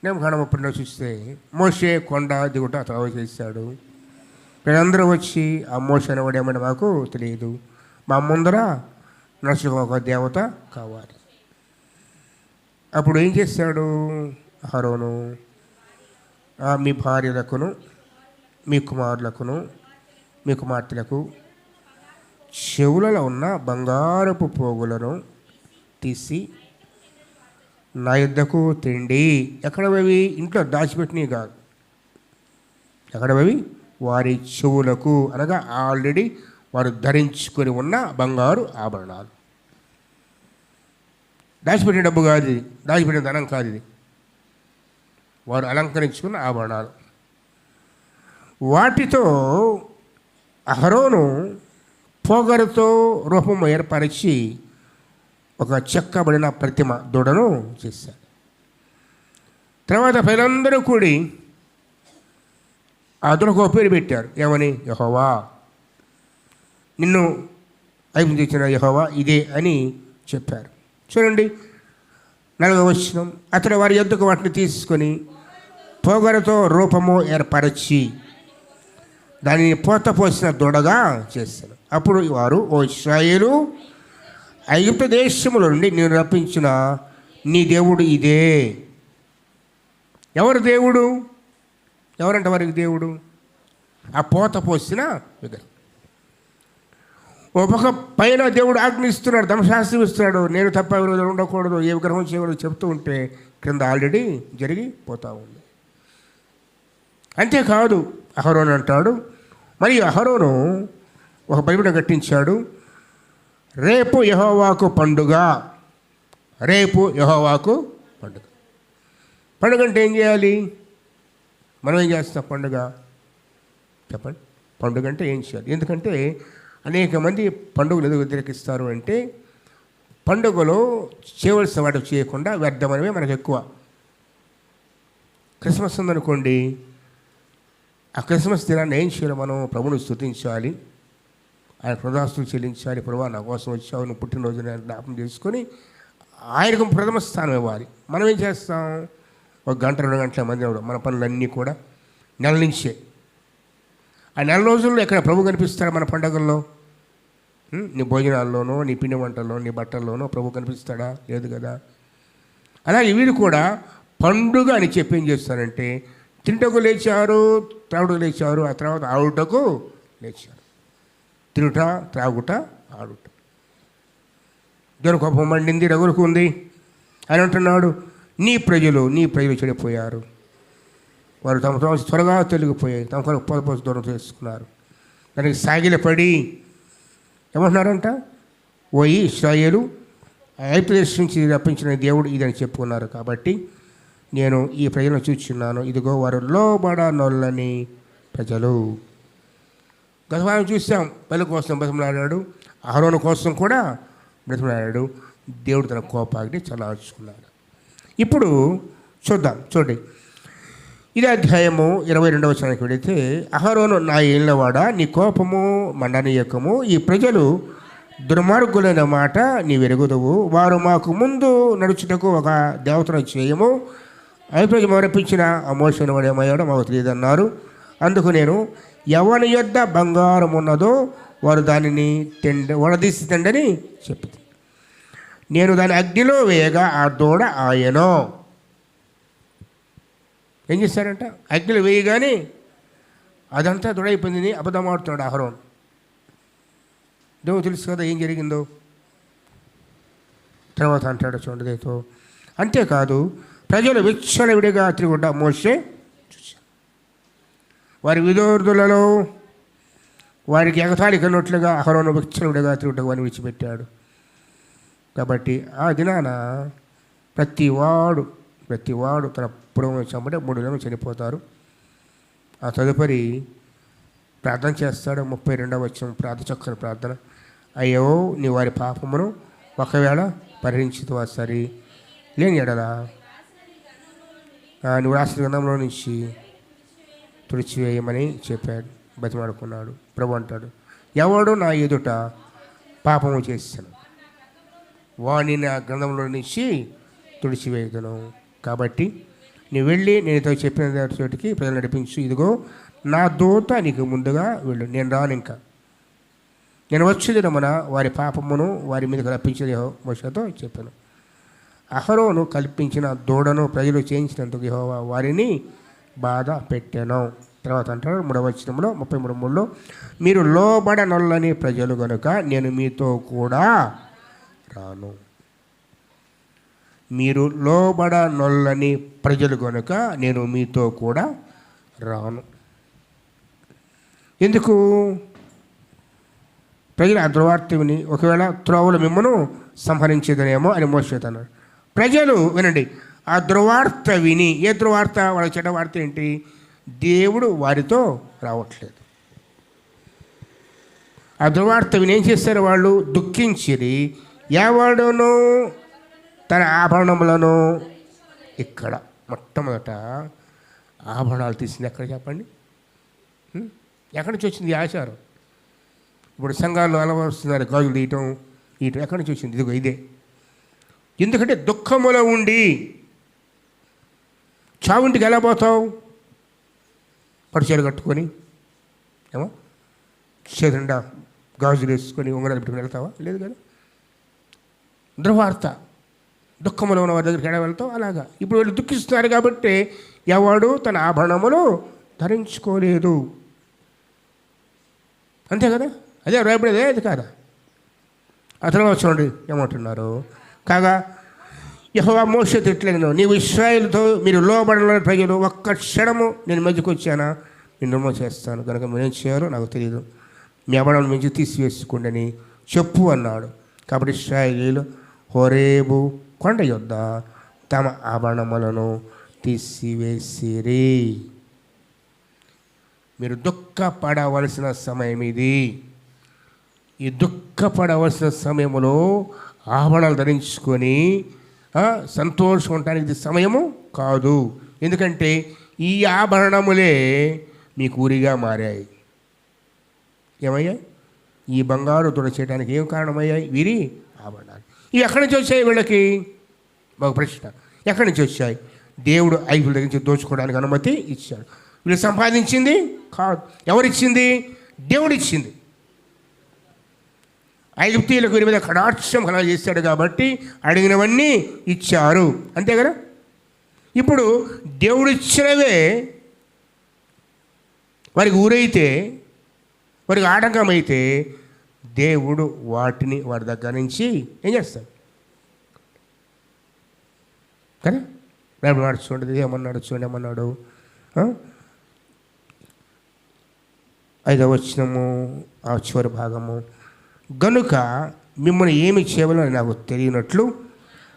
నిర్గమకాండం 30 చూస్తే మోషే కొండ దిగుట త్రోవ చేశాడు. వీళ్ళందరూ వచ్చి ఆ మోషే అనేవాడు ఏమన్నా మాకు తెలియదు, మా ముందర నడుచుకో ఒక దేవత కావాలి. అప్పుడు ఏం చేశాడు అహరోను, మీ భార్యలకును మీ కుమారులకును మీ కుమార్తెలకు చెవులలో ఉన్న బంగారపు పోగులను తీసి నా యుద్ధకు తిండి. ఎక్కడవి? ఇంట్లో దాచిపెట్టినవి కాదు. ఎక్కడవి? వారి చెవులకు, అనగా ఆల్రెడీ వారు ధరించుకొని ఉన్న బంగారు ఆభరణాలు. దాచిపెట్టిన డబ్బు కాదు ఇది, దాచిపెట్టిన ధనం కాదు ఇది, వారు అలంకరించుకున్న ఆభరణాలు. వాటితో అహరోను పొగరుతో రూపము ఏర్పరిచి ఒక చెక్కబడిన ప్రతిమ దూడను చేశాడు. తర్వాత ప్రజలందరూ కూడి ఆ దూడకు పేరు పెట్టారు. ఏమని? యెహోవా, నిన్ను ఐగుప్తు తెచ్చిన యెహోవా ఇదే అని చెప్పారు. చూడండి 4వ వచనం, అతడు వారి యొద్దకు వాటిని తీసుకొని పొగరుతో రూపము ఏర్పరచి దానిని పోత పోసిన దూడగా చేశారు. అప్పుడు వారు, ఓ ఇశ్రాయేలు, ఐగుప్తు దేశముల నుండి నేను రప్పించిన నీ దేవుడు ఇదే. ఎవరు దేవుడు? ఎవరంట వారికి దేవుడు? ఆ పోత పోసిన విగ్రహం. ఒక పైన దేవుడు ఆజ్ఞిస్తున్నాడు, ధర్మశాస్త్రం ఇస్తున్నాడు, నేను తప్ప ఎవరు ఉండకూడదు, ఏ విగ్రహం చేయకూడదు చెప్తూ ఉంటే క్రింద ఆల్రెడీ జరిగిపోతూ ఉంది. అంతేకాదు అహరోను అంటాడు, మరియు అహరోను ఒక బలిపీఠం కట్టించాడు. రేపు యెహోవాకు పండుగ. రేపు యెహోవాకు పండుగ. పండుగ అంటే ఏం చేయాలి? మనం ఏం చేస్తాం పండుగ? చెప్పండి. పండుగ అంటే ఏం చేయాలి? ఎందుకంటే అనేక మంది పండుగలు ఎందుకు వ్యతిరేకిస్తారు అంటే, పండుగలో చేయవలసిన వాటికి చేయకుండా వ్యర్థమనేవి మనకు ఎక్కువ. క్రిస్మస్ ఉందనుకోండి, ఆ క్రిస్మస్ దినాన్ని ఏం చేయాలి? మనం ప్రభువుని స్తుతించాలి, ఆయన కృతజ్ఞతలు చెల్లించాలి. ప్రభువా, నా కోసం వచ్చావు, నువ్వు పుట్టినరోజు జ్ఞాపకం చేసుకొని ఆయనకు ప్రథమ స్థానం ఇవ్వాలి. మనం ఏం చేస్తాం? 1 గంట 2 గంటల మంది మన పనులన్నీ కూడా నెల నుంచే. ఆ నెల రోజుల్లో ఎక్కడ ప్రభు కనిపిస్తాడా మన పండుగల్లో? నీ భోజనాల్లోనో, నీ పిండి వంటల్లో, నీ బట్టల్లోనో ప్రభు కనిపిస్తాడా? లేదు కదా. అలాగే వీరు కూడా పండుగ అని చెప్పి ఏం చేస్తారంటే, తింటకు లేచారు, త్రాగుటకు లేచారు, ఆ తర్వాత ఆడుటకు లేచారు. తిరుట, త్రాగుట, ఆడుట. దేవుని కోపం మండింది, రగులుకుంది. ఆయన అంటున్నాడు, నీ ప్రజలు చెడిపోయారు. వారు తమ త్వరగా తొలగిపోయాయి, తమ కొరకు పోత దూరం చేసుకున్నారు. దానికి సాగిలపడి ఏమంటున్నారంట? ఓ ఇశ్రాయేలు, ఐగుప్తు దేశం నుంచి రప్పించిన దేవుడు ఇదని చెప్పుకున్నారు. కాబట్టి నేను ఈ ప్రజలను చూచున్నాను, ఇదిగో వారు లోబడనొల్లని ప్రజలు. గత వారం చూసాం, బలి కోసం బ్రతిమలాడాడు, అహరోను కోసం కూడా బ్రతిమలాడాడు. దేవుడు తన కోపాగ్ని చల్లార్చుకున్నాడు. ఇప్పుడు చూద్దాం, చూడండి. ఇదే అధ్యాయము 22వ వచనానికి వెళితే, అహరోను, నా ఏళ్ళవాడ, నీ కోపము మండనీయకము, ఈ ప్రజలు దుర్మార్గులైన మాట నీ వెరుగుదవు. వారు మాకు ముందు నడుచుటకు ఒక దేవతను చేయము, ఐగుప్తు మొరపించిన ఆ మోషేను వాడు ఏమయ్యాడో మాకు తెలియదన్నారు. అందుకు నేను, ఎవరి యొద్ద బంగారం ఉన్నదో వారు దానిని వడదీసి తిండని చెప్పింది. నేను దాని అగ్నిలో వేయగా ఆ దూడ ఆయనో. ఏం చేశారంట? అగ్నిలో వేయగానే అదంతా దూడైపోయింది. అబద్ధం ఆడుతున్నాడు అహరోను. దేవుడు తెలుసు కదా ఏం జరిగిందో. తర్వాత అంటాడు చూడండి దయతో, అంతేకాదు ప్రజలు విచ్చలవిడిగా తిరుగుట మోషే చూశారు. వారి విరోధులలో వారికి ఎగతాళి కన్నట్లుగా అహరోను విచ్చలవిడిగా తిరుగుట వారిని విడిచిపెట్టాడు. కాబట్టి ఆ దినాన ప్రతివాడు తన పురోగతి చంపడే 3 నెలలు చనిపోతారు. ఆ తదుపరి ప్రార్థన చేస్తాడు. 32వ వచనం ప్రార్థన, చక్కని ప్రార్థన. అయ్యో, నీ వారి పాపమును ఒకవేళ పరిహరించుతావా సరి, లేని ఎడలా నువ్వు రాసిన గ్రంథంలో నుంచి తుడిచివేయమని చెప్పాడు, బతిమాడుకున్నాడు. ప్రభు అంటాడు, ఎవడు నా ఎదుట పాపము చేశాను వాడిని నా గ్రంథంలో నుంచి తుడిచివేయదును. కాబట్టి నీ వెళ్ళి నేనుతో చెప్పిన చోటికి ప్రజలు నడిపించు. ఇదిగో నా దూత నీకు ముందుగా వెళ్ళు, నేను రాను. ఇంకా నేను వచ్చే దినమున వారి పాపమును వారి మీదకి రప్పించిన మోషేతో చెప్పాను. అహరోను కల్పించిన దూడను ప్రజలు చేయించినందుకు యెహోవా వారిని బాధ పెట్టాను. తర్వాత అంటారు 3వ వచనంలో 33:3, మీరు లోబడనొల్లని ప్రజలు గనుక నేను మీతో కూడా రాను. మీరు లోబడనొల్లని ప్రజలు గనుక నేను మీతో కూడా రాను. ఎందుకు? ప్రజలు ఆ దుర్వార్త విని ఒకవేళ త్రోవలు మిమ్మను సంహరించేదనేమో అని మోషేతో అన్నాడు. ప్రజలు వినండి, ఆ దుర్వార్త విని, ఏ దుర్వార్త? వాళ్ళ చెడ్డ వార్త ఏంటి? దేవుడు వారితో రావట్లేదు. ఆ దుర్వార్త విని ఏం చేస్తారు వాళ్ళు? దుఃఖించిరి. ఎవడును తన ఆభరణములను, ఇక్కడ మొట్టమొదట ఆభరణాలు తీసింది ఎక్కడ చెప్పండి? ఎక్కడి నుంచి వచ్చింది ఈ ఆచారం? ఇప్పుడు సంఘాల్లో అలవరుస్తున్నారు గాజులు తీయటం ఎక్కడి నుంచి వచ్చింది? ఇదిగో ఇదే. ఎందుకంటే దుఃఖములో ఉండి చావుంటికి ఎలా పోతావు? పడిచేలు కట్టుకొని ఏమో చేదండా గాజులు వేసుకొని ఉంగరాలు పెట్టుకుని వెళ్తావా? లేదు కదా. దుర్వార్త, దుఃఖములో ఉన్న వారి దగ్గరికి ఎలా వెళ్తావు? అలాగా ఇప్పుడు వీళ్ళు దుఃఖిస్తున్నారు కాబట్టి ఎవడు తన ఆభరణములు ధరించుకోలేదు. అంతే కదా. అదే రాయబడేదే, అది కాదా? అతను చూడండి ఏమంటున్నారు. కాగా యెహోవా మోషేతో ఇట్లనెను, నీవు ఇశ్రాయేలుతో మీరు లోబడని ప్రజలు ఒక్క క్షణము నేను మధ్యకు వచ్చానా నేను రుణం చేస్తాను కనుక మీరేం చేయాలో నాకు తెలియదు. మీ ఆభరణం నుంచి తీసివేసుకోండి చెప్పు అన్నాడు. కాబట్టి ఇశ్రాయేలీయులు హోరేబు కొండ యొద్ద తమ ఆభరణములను తీసివేసిరి. మీరు దుఃఖపడవలసిన సమయం ఇది. ఈ దుఃఖపడవలసిన సమయంలో ఆభరణాలు ధరించుకొని సంతోషం ఉండటానికి ఇది సమయము కాదు. ఎందుకంటే ఈ ఆభరణములే మీకు ఊరిగా మారాయి. ఏమయ్యాయి? ఈ బంగారు దొడ చేయడానికి ఏం కారణమయ్యాయి? వీరి ఆభరణాలు. ఇవి ఎక్కడి నుంచి వచ్చాయి వీళ్ళకి? మాకు ప్రశ్న. ఎక్కడి నుంచి వచ్చాయి? దేవుడు ఐగుప్తు దగ్గర నుంచి దోచుకోవడానికి అనుమతి ఇచ్చాడు. వీళ్ళు సంపాదించింది కాదు. ఎవరిచ్చింది? దేవుడిచ్చింది. ఐగుప్తీయులకు వీరి మీద కటాక్షం కలా చేశాడు కాబట్టి అడిగినవన్నీ ఇచ్చారు. అంతే కదా. ఇప్పుడు దేవుడిచ్చినవే వారికి ఊరైతే, వారికి ఆటంకమైతే దేవుడు వాటిని వారి దగ్గర నుంచి ఏం చేస్తాడు కదా. రేపు చూడండి ఏమన్నాడు, చూడండి ఏమన్నాడు. 5వ వచనము ఆ చివరి భాగము, గనుక మిమ్మల్ని ఏమి చేయవలో నాకు తెలియనట్లు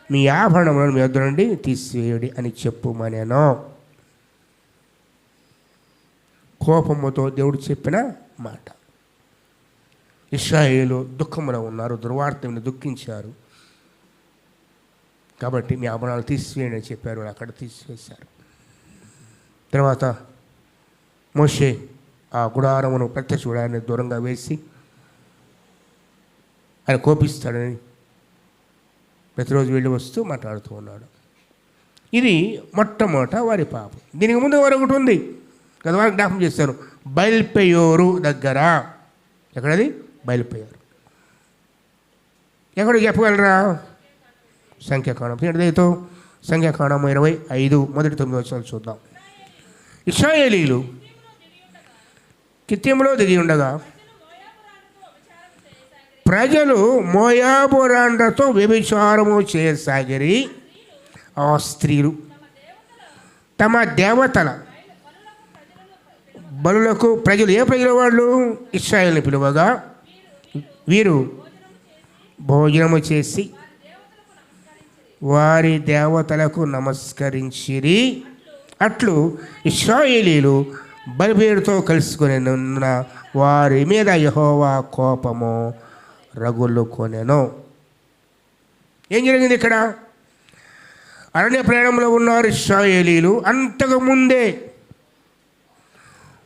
మీ ఆభరణములను మీ వద్ద నుండి తీసివేయడి అని చెప్పుమనేను. కోపముతో దేవుడు చెప్పిన మాట. ఇశ్రాయేలు దుఃఖంలో ఉన్నారు, దుర్వార్తని దుఃఖించారు కాబట్టి మీ ఆభరణాలు తీసివేయండి అని చెప్పారు. అక్కడ తీసివేశారు. తర్వాత మోషే ఆ గుడారమును ప్రత్యక్ష గుడారాన్ని దూరంగా వేసి ఆయన కోపిస్తాడని ప్రతిరోజు వెళ్ళి వస్తూ మాట్లాడుతూ ఉన్నాడు. ఇది మొట్టమొదట వారి పాపం. దీనికి ముందు మరొకటి ఉంది కదా, వారికి జ్ఞాపకం చేస్తారు. బయల్పెయోరు దగ్గర. ఎక్కడది? బయల్పెయోరు. ఎక్కడ చెప్పగలరా? సంఖ్యాకాండం దయతో సంఖ్యాకాండం 25 మొదటి 9 వచనాలు చూద్దాం. ఇశ్రాయేలీయులు కిత్తీములో దిగి ఉండగా ప్రజలు మోయాబు రాండ్రతో వ్యభిచారము చేయసాగిరి. ఆ స్త్రీలు తమ దేవతల బలులకు ప్రజలు, ఏ ప్రజలు వాళ్ళు? ఇశ్రాయేలుని పిలువగా వీరు భోజనము చేసి వారి దేవతలకు నమస్కరించిరి. అట్లు ఇశ్రాయేలీయులు బలిపీరుతో కలుసుకొని ఉన్న వారి మీద యెహోవా కోపము రగులుకొనెను. ఏం జరిగింది ఇక్కడ? అరణ్య ప్రయాణంలో ఉన్నారు ఇశ్రాయేలీయులు. అంతకుముందే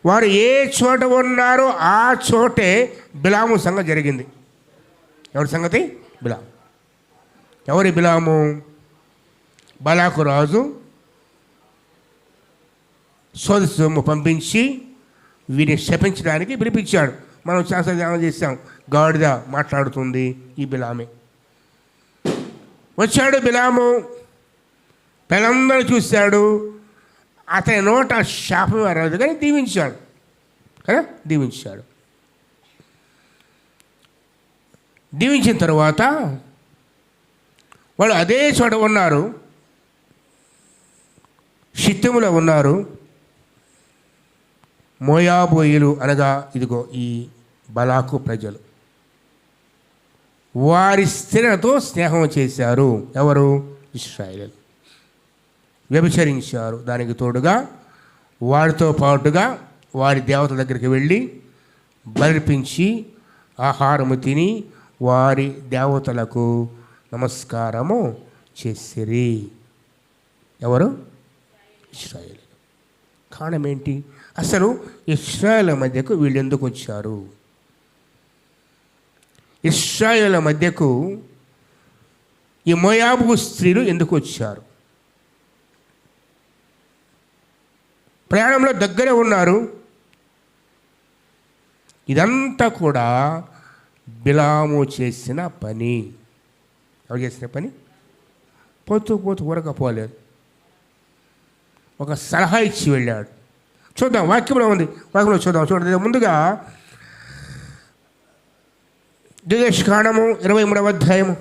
వారు ఏ చోట ఉన్నారో ఆ చోటే బిలాము సంగతి జరిగింది. ఎవరి సంగతి? బిలాము. ఎవరి బిలాము? బలాకు రాజు సోదరి సొమ్ము పంపించి వీరిని శపించడానికి పిలిపించాడు. మనం చాలా ధ్యానం చేస్తాం, గాడిద మాట్లాడుతుంది, ఈ బిలామే. వచ్చాడు బిలాము, పిల్లలందరూ చూశాడు, అతని నోట శాపం రాదు కానీ దీవించాడు కదా, దీవించాడు. దీవించిన తర్వాత వాళ్ళు అదే చోట ఉన్నారు, షిత్తెములో ఉన్నారు. మోయాబోయిలు అనగా ఇదిగో ఈ బలాకు ప్రజలు వారి స్త్రీలతో స్నేహం చేశారు. ఎవరు? ఇశ్రాయేలు. వ్యభిచరించారు. దానికి తోడుగా వారితో పాటుగా వారి దేవతల దగ్గరికి వెళ్ళి బలిర్పించి ఆహారము తిని వారి దేవతలకు నమస్కారము చేసిరి. ఎవరు? ఇశ్రాయేలు. కారణం ఏంటి? అసలు ఇశ్రాయేలు మధ్యకు వీళ్ళు ఎందుకు వచ్చారు? ఇశ్రాయేలు మధ్యకు ఈ మోయాబు స్త్రీలు ఎందుకు వచ్చారు? ప్రయాణంలో దగ్గరే ఉన్నారు. ఇదంతా కూడా బిలాము చేసిన పని. ఎవరు చేసిన పని? పోతూ పోతూ ఊరకపోలేదు, ఒక సలహా ఇచ్చి వెళ్ళాడు. చూద్దాం, వాక్యంలో ఉంది, వాక్యంలో చూద్దాం. చూడండి, ముందుగా ద్వితీయోపదేశకాండము 23వ అధ్యాయము.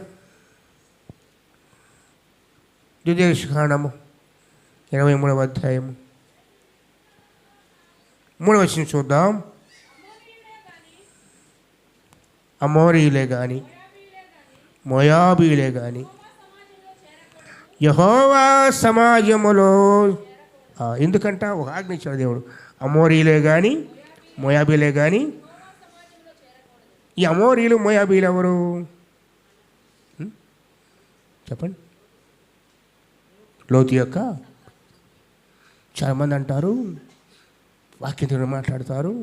ద్వితీయోపదేశకాండము 23వ అధ్యాయము 3వ వచనం చూద్దాం. అమోరీయులే కానీ మోయాబీయులే కానీ యెహోవా సమాజములో, ఎందుకంట ఒక ఆజ్ఞ ఇచ్చాడు దేవుడు, అమోరీయులే కానీ మోయాబీలే కానీ. ఈ అమోరీలు మోయాబీలు ఎవరు చెప్పండి? లోతు యొక్క, చాలామంది అంటారు, వాక్యం మాట్లాడతారు,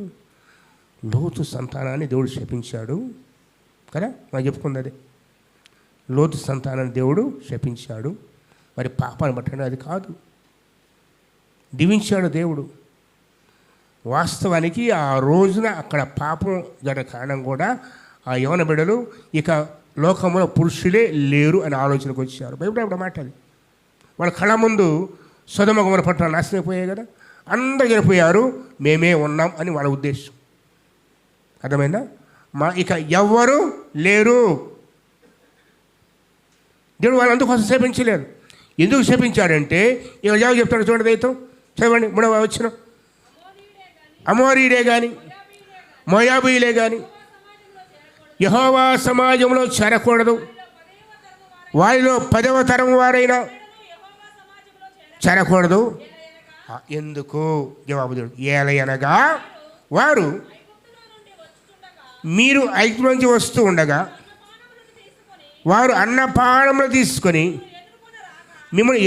లోతు సంతానాన్ని దేవుడు శపించాడు కదా, మనం చెప్పుకుంది అదే. లోతు సంతానాన్ని దేవుడు శపించాడు, మరి పాపాన్ని బట్టండి అది కాదు, దీవించాడు దేవుడు. వాస్తవానికి ఆ రోజున అక్కడ పాపం గల కారణం కూడా ఆ యవన బిడ్డలు ఇక లోకంలో పురుషులే లేరు అనే ఆలోచనకు వచ్చారు. బైబిల్ అప్పుడు మాట్లాడి వాళ్ళ కళ్ళ ముందు సొదొమ గొమొర్రా పట్టణాలు నాశనం అయిపోయాయి కదా, అందరూ చనిపోయారు, మేమే ఉన్నాం అని వాళ్ళ ఉద్దేశం. అర్థమైందా? ఇక ఎవ్వరు లేరు. దేవుడు వాళ్ళు అందుకోసం శపించలేదు. ఎందుకు శపించాడంటే ఇక జవాబు చెప్తాడు, చూడండి దయతో చదవండి 3వ వచనం. అమోరీయులే కానీ మోయాబీయులే కానీ యెహోవా సమాజంలో చేరకూడదు, వారిలో 10వ తరం వారైనా చేరకూడదు. ఎందుకు? జవాబు దేవుడు, ఏలయనగా వారు మీరు ఐగుప్తు నుంచి వస్తూ ఉండగా వారు అన్నపానములు తీసుకొని మిమ్మల్ని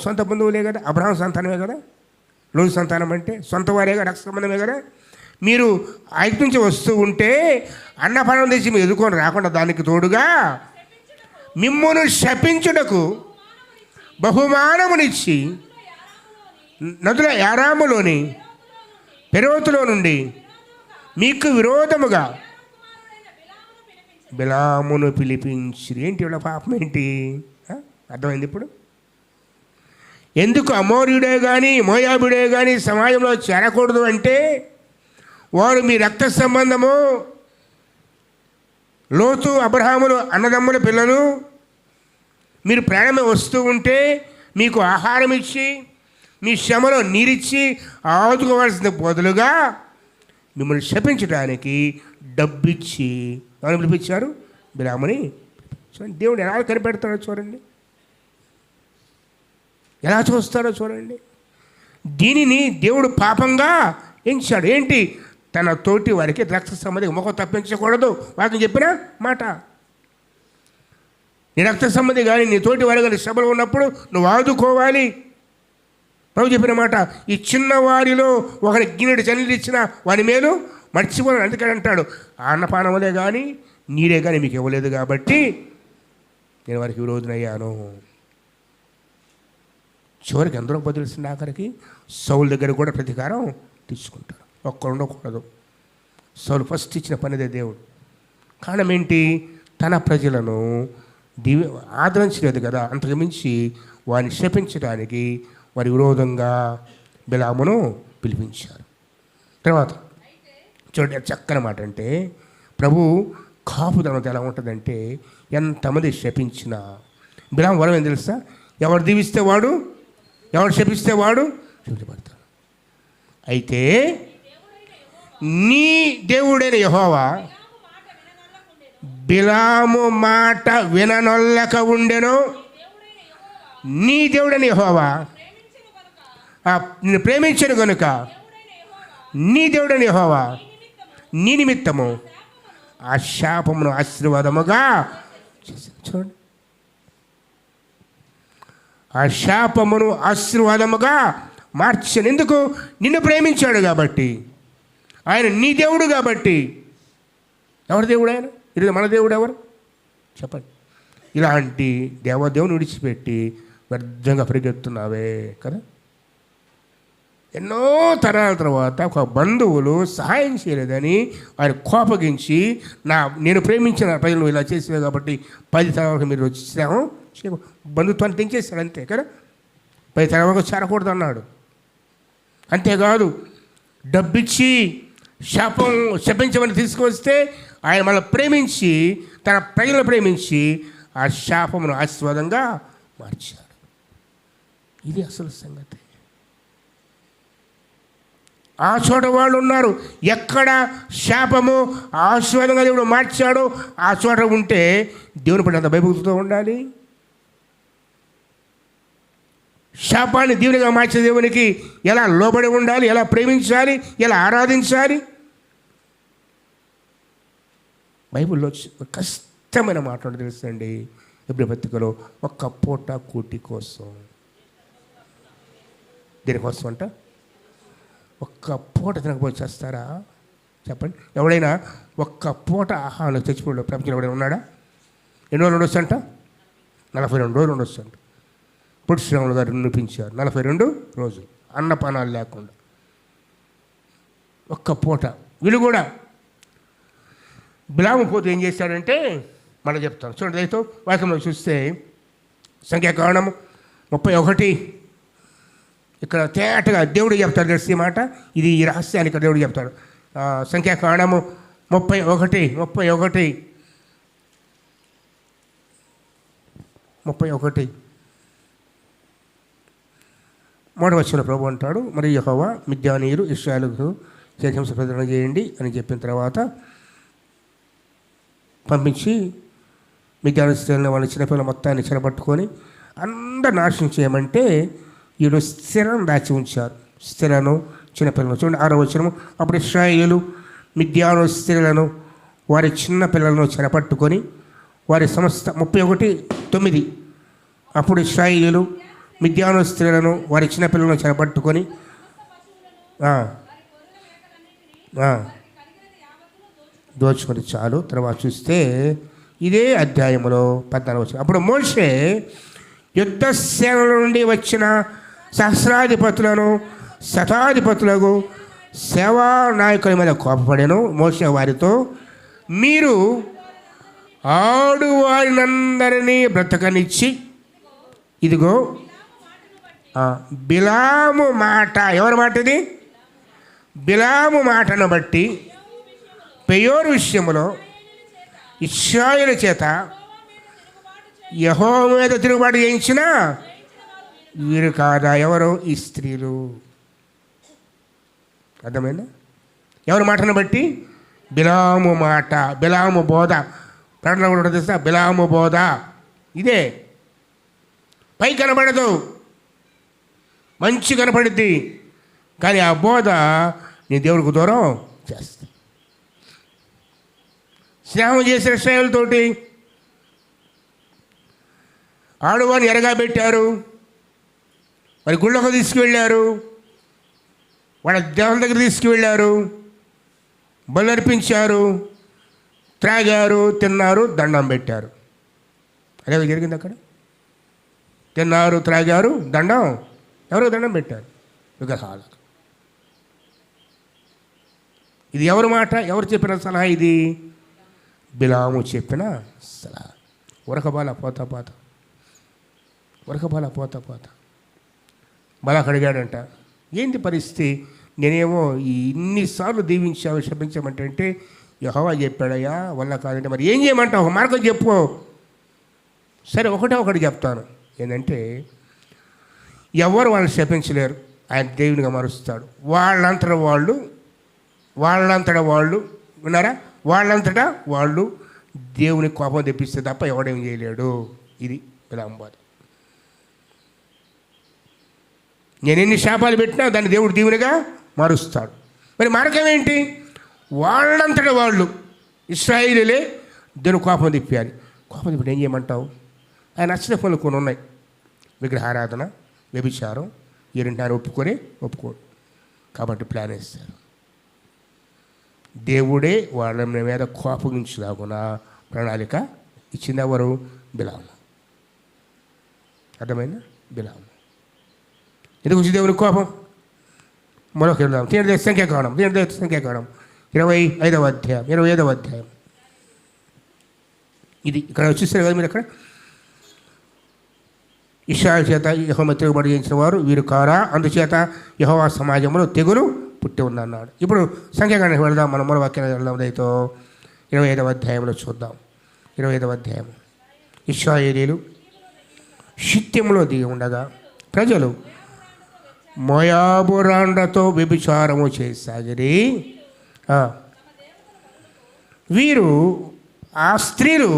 సొంత బంధువులే కదా, అబ్రహాం సంతానమే కదా, లోతు సంతానం అంటే సొంత వారే కదా, రక్త సంబంధమే కదా. మీరు ఐగుప్తు నుంచి వస్తూ ఉంటే అన్నపానం తెచ్చి మీరు ఎదుర్కొని రాకుండా దానికి తోడుగా మిమ్మును శపించుటకు బహుమానమునిచ్చి నదుల యారాములోని పెరోతులో నుండి మీకు విరోధముగా బిలామును పిలిపించి. ఏంటి వాళ్ళ పాపం ఏంటి? అర్థమైంది ఇప్పుడు. ఎందుకు అమోరీయుడే కానీ మోయాబుడే కానీ సమాజంలో చేరకూడదు అంటే వారు మీ రక్త సంబంధము, లోతు అబ్రహాములు అన్నదమ్ముల పిల్లలు. మీరు ప్రయాణమే వస్తూ ఉంటే మీకు ఆహారం ఇచ్చి మీ శ్రమలో నీరిచ్చి ఆదుకోవాల్సిన బదులుగా మిమ్మల్ని శపించడానికి డబ్బిచ్చి ఎవరు పిలిపించారు? బిలాముని. దేవుడు ఎలా కనిపెడతాడో చూడండి, ఎలా చూస్తాడో చూడండి. దీనిని దేవుడు పాపంగా ఎంచాడు. ఏంటి? తన తోటి వారికి రక్త సంబంధి ముఖం తప్పించకూడదు. వాటిని చెప్పిన మాట. నీ రక్త సంబంధి కానీ నీ తోటి వారి కానీ శ్రమలు ఉన్నప్పుడు నువ్వు ఆదుకోవాలి. ప్రభు చెప్పిన మాట, ఈ చిన్న వారిలో ఒకరి గిన్నెడు చల్లి ఇచ్చిన వారి మేలు మర్చిపోను. అందుకని అంటాడు, ఆ అన్నపానములే కానీ నీరే కానీ మీకు ఇవ్వలేదు కాబట్టి నేను వారికి విరోధనయ్యాను. చివరికి ఎందరో బదులుస్తుంది, ఆఖరికి సౌలు దగ్గర కూడా ప్రతీకారం తీసుకుంటారు. ఒక్కరు ఉండకూడదు. సౌలు ఫస్ట్ ఇచ్చిన పనిదే దేవుడు. కారణం ఏంటి? తన ప్రజలను ఆదరించలేదు కదా, అంతకుమించి వారిని శపించడానికి వారి విరోధంగా బిలామును పిలిపించారు. తర్వాత చూడండి, చక్కని మాట. అంటే ప్రభు కాపుదలతో ఎలా ఉంటుందంటే, ఎంతమంది శపించినా బిలాము వరం ఏం తెలుసా? ఎవరు దీవిస్తే వాడు, ఎవరు శపిస్తే వాడు శపించబడతాడు. అయితే నీ దేవుడైన యెహోవా బిలాము మాట విననొల్లక ఉండెను. నీ దేవుడైన యెహోవా నిన్ను ప్రేమించను కనుక నీ దేవుడైన యెహోవా నీ నిమిత్తము ఆ శాపమును ఆశీర్వాదముగా చేశాను. చూడండి, ఆ శాపమును ఆశీర్వాదముగా మార్చాను. ఎందుకు? నిన్ను ప్రేమించాడు కాబట్టి. ఆయన నీ దేవుడు కాబట్టి. ఎవరి దేవుడు ఆయన? ఇది మన దేవుడు ఎవరు చెప్పండి? ఇలాంటి దేవదేవుని విడిచిపెట్టి వ్యర్థంగా పరిగెత్తున్నావే కదా. ఎన్నో తరాల తర్వాత ఒక బంధువులు సహాయం చేయలేదని ఆయన కోపగించి, నేను ప్రేమించిన ప్రజలు ఇలా చేసేవే కాబట్టి 10 తరాలకు మీరు వచ్చాము, బంధుత్వాన్ని తెంచేశాడు అంతే కదా. 10 తరాలకు చేరకూడదు అన్నాడు. అంతేకాదు, డబ్బిచ్చి శపించమని తీసుకొస్తే ఆయన మళ్ళీ ప్రేమించి, తన ప్రజలను ప్రేమించి ఆ శాపమును ఆశీర్వాదంగా మార్చాడు. ఇది అసలు సంగతి. ఆ చోట వాళ్ళు ఉన్నారు. ఎక్కడ శాపము ఆశీర్వాదంగా దేవుడు మార్చాడో ఆ చోట ఉంటే దేవుని పట్ల అంత భయభక్తితో ఉండాలి. శాపాన్ని దీవునిగా మార్చే దేవునికి ఎలా లోబడి ఉండాలి, ఎలా ప్రేమించాలి, ఎలా ఆరాధించాలి. బైబిల్లో కష్టమైన మాట తెలుసండి. ఎబ్రీ పత్రికలో ఒక్క పూట కూటి కోసం. దీనికోసం అంట ఒక్క పూట తినకపోతే చేస్తారా చెప్పండి? ఎవడైనా ఒక్క పూట ఆహారం తెచ్చిపోయాడు ప్రపంచంలో ఎవడైనా ఉన్నాడా? ఎన్ని రోజులు ఉండొచ్చంట? 42 రోజులు ఉండొచ్చంట. పొట్టి శ్రీరాములు గారు నిరూపించారు. 42 రోజులు అన్నపానాలు లేకుండా ఒక్క పూట. వీళ్ళు కూడా బిలాము పోతూ ఏం చేశాడంటే మళ్ళీ చెప్తాను చూడండి. అయితే వాక్యంలో చూస్తే సంఖ్యాకాండము 31 ఇక్కడ తేటగా దేవుడు చెప్తాడు తెలిసి మాట. ఇది ఈ రహస్యాన్ని ఇక్కడ దేవుడు చెప్తాడు. సంఖ్యాకాండము 31 మొదటి వచ్చిన ప్రభు అంటాడు, మరి యెహోవా మిద్యానీయులు ఇశ్రాయేలుకు హింస ప్రదర్శన చేయండి అని చెప్పిన తర్వాత పంపించి మిద్యాను స్త్రీలను వాళ్ళ చిన్నపిల్లల మొత్తాన్ని చెరపట్టుకొని అందరు నాశనం చేయమంటే వీళ్ళు స్థిరను దాచి ఉంచారు. స్థిరను చిన్నపిల్లలను చూడండి 6వ వచనము. అప్పుడు ఇశ్రాయేలు మిద్యాను స్త్రీలను వారి చిన్న పిల్లలను చెరపట్టుకొని వారి సమస్త 31:9. అప్పుడు ఇశ్రాయేలు మిద్యాను స్త్రీలను వారి చిన్నపిల్లలను చెరపట్టుకొని దోచుకొని చాలు. తర్వాత చూస్తే ఇదే అధ్యాయంలో 14వ వచనం. అప్పుడు మోషే యుద్ధ సేనల నుండి వచ్చిన సహస్రాధిపతులను శతాధిపతులకు సేవా నాయకుల మీద కోపపడాను. మోషే వారితో, మీరు ఆడువారినందరినీ బ్రతకనిచ్చి ఇదిగో బిలాము మాట, ఎవరి మాట ఇది? బిలాము మాటను బట్టి పెయోరు విషయంలో ఇశ్రాయేలు చేత యెహోవా మీద తిరుగుబాటు చేయించిన వీరు కాదా? ఎవరు? ఈ స్త్రీలు. అర్థమైందా? ఎవరి మాటను బట్టి? బిలాము మాట, బిలాము బోధ. ప్రకటన కూడా తెలుసా? బిలాము బోధ. ఇదే పై కనబడదు, మంచి కనపడుద్ది, కానీ ఆ బోధ నీ దేవుడికి దూరం చేస్తుంది. స్నేహం చేసిన శ్రేయులతోటి ఆడవారిని ఎరగా పెట్టారు, మరి గుళ్ళకు తీసుకువెళ్ళారు, వాళ్ళ దేవుని దగ్గర తీసుకువెళ్ళారు, బలు అర్పించారు, త్రాగారు, తిన్నారు, దండం పెట్టారు. అదే జరిగింది అక్కడ. తిన్నారు, త్రాగారు, దండం ఎవరికి దండం పెట్టారు? విగ్రహాలకు. ఇది ఎవరి మాట? ఎవరు చెప్పిన సలహా ఇది? బిలాము చెప్పిన సలహా. ఉరకబాల పోతా పోతా, ఉరకబాల పోతా పోతా. బాలాకు అడిగాడంట, ఏంటి పరిస్థితి? నేనేమో ఇన్నిసార్లు దీవించావు, శపించమంటే యెహోవా చెప్పాడయ్యా వల్ల కాదంటే మరి ఏం చేయమంటావు? ఒక మార్గం చెప్పు. సరే ఒకటి చెప్తాను. ఏంటంటే ఎవరు వాళ్ళని శపించలేరు, ఆయన దేవునిగా మారుస్తాడు. వాళ్ళంతటా వాళ్ళు విన్నారా? వాళ్ళంతటా వాళ్ళు దేవుని కోపం తెప్పిస్తే తప్ప ఎవడేం చేయలేడు. ఇది బిలాంబాది. నేను ఎన్ని శాపాలు పెట్టినా దాన్ని దేవుడు దీవునిగా మారుస్తాడు. మరి మార్గం ఏంటి? వాళ్ళంతటా వాళ్ళు ఇశ్రాయేలీలే దేవుని కోపం తిప్పాలి. కోపం తిప్పి ఏం చేయమంటావు? ఆయన నచ్చిన పనులు కొన్ని ఉన్నాయి. విగ్రహారాధన, వ్యభిచారం, ఈ రెండారు ఒప్పుకోడు. కాబట్టి ప్లాన్ వేస్తారు. దేవుడే వాళ్ళ మీద కోపగించలాగున ప్రణాళిక ఇచ్చింది. ఎవరు? బిలాము. అర్థమైందా? బిలాము. ఎందుకు వచ్చి దేవుని కోపం? మరొక వెళ్దాం. సంఖ్యాకాండం 25వ అధ్యాయం. ఇది ఇక్కడ చూస్తారు కదా మీరు. అక్కడ ఇశ్రాయేలు చేత యెహోవా తిరుగుబాటు చేయించిన వారు వీరు కారా? అందుచేత యెహోవా సమాజంలో తెగులు పుట్టి ఉందన్నాడు. ఇప్పుడు సంఖ్యాకాండానికి వెళ్దాం. మనం మరో వాక్యానికి వెళ్దాం. దయతో 25వ అధ్యాయంలో చూద్దాం. 25వ అధ్యాయం. ఇశ్రాయేలీయులు షిత్తీములో దిగి ఉండగా ప్రజలు మోయాబు రాండ్రతో వ్యభిచారము చేయసాగిరి. వీరు ఆ స్త్రీలు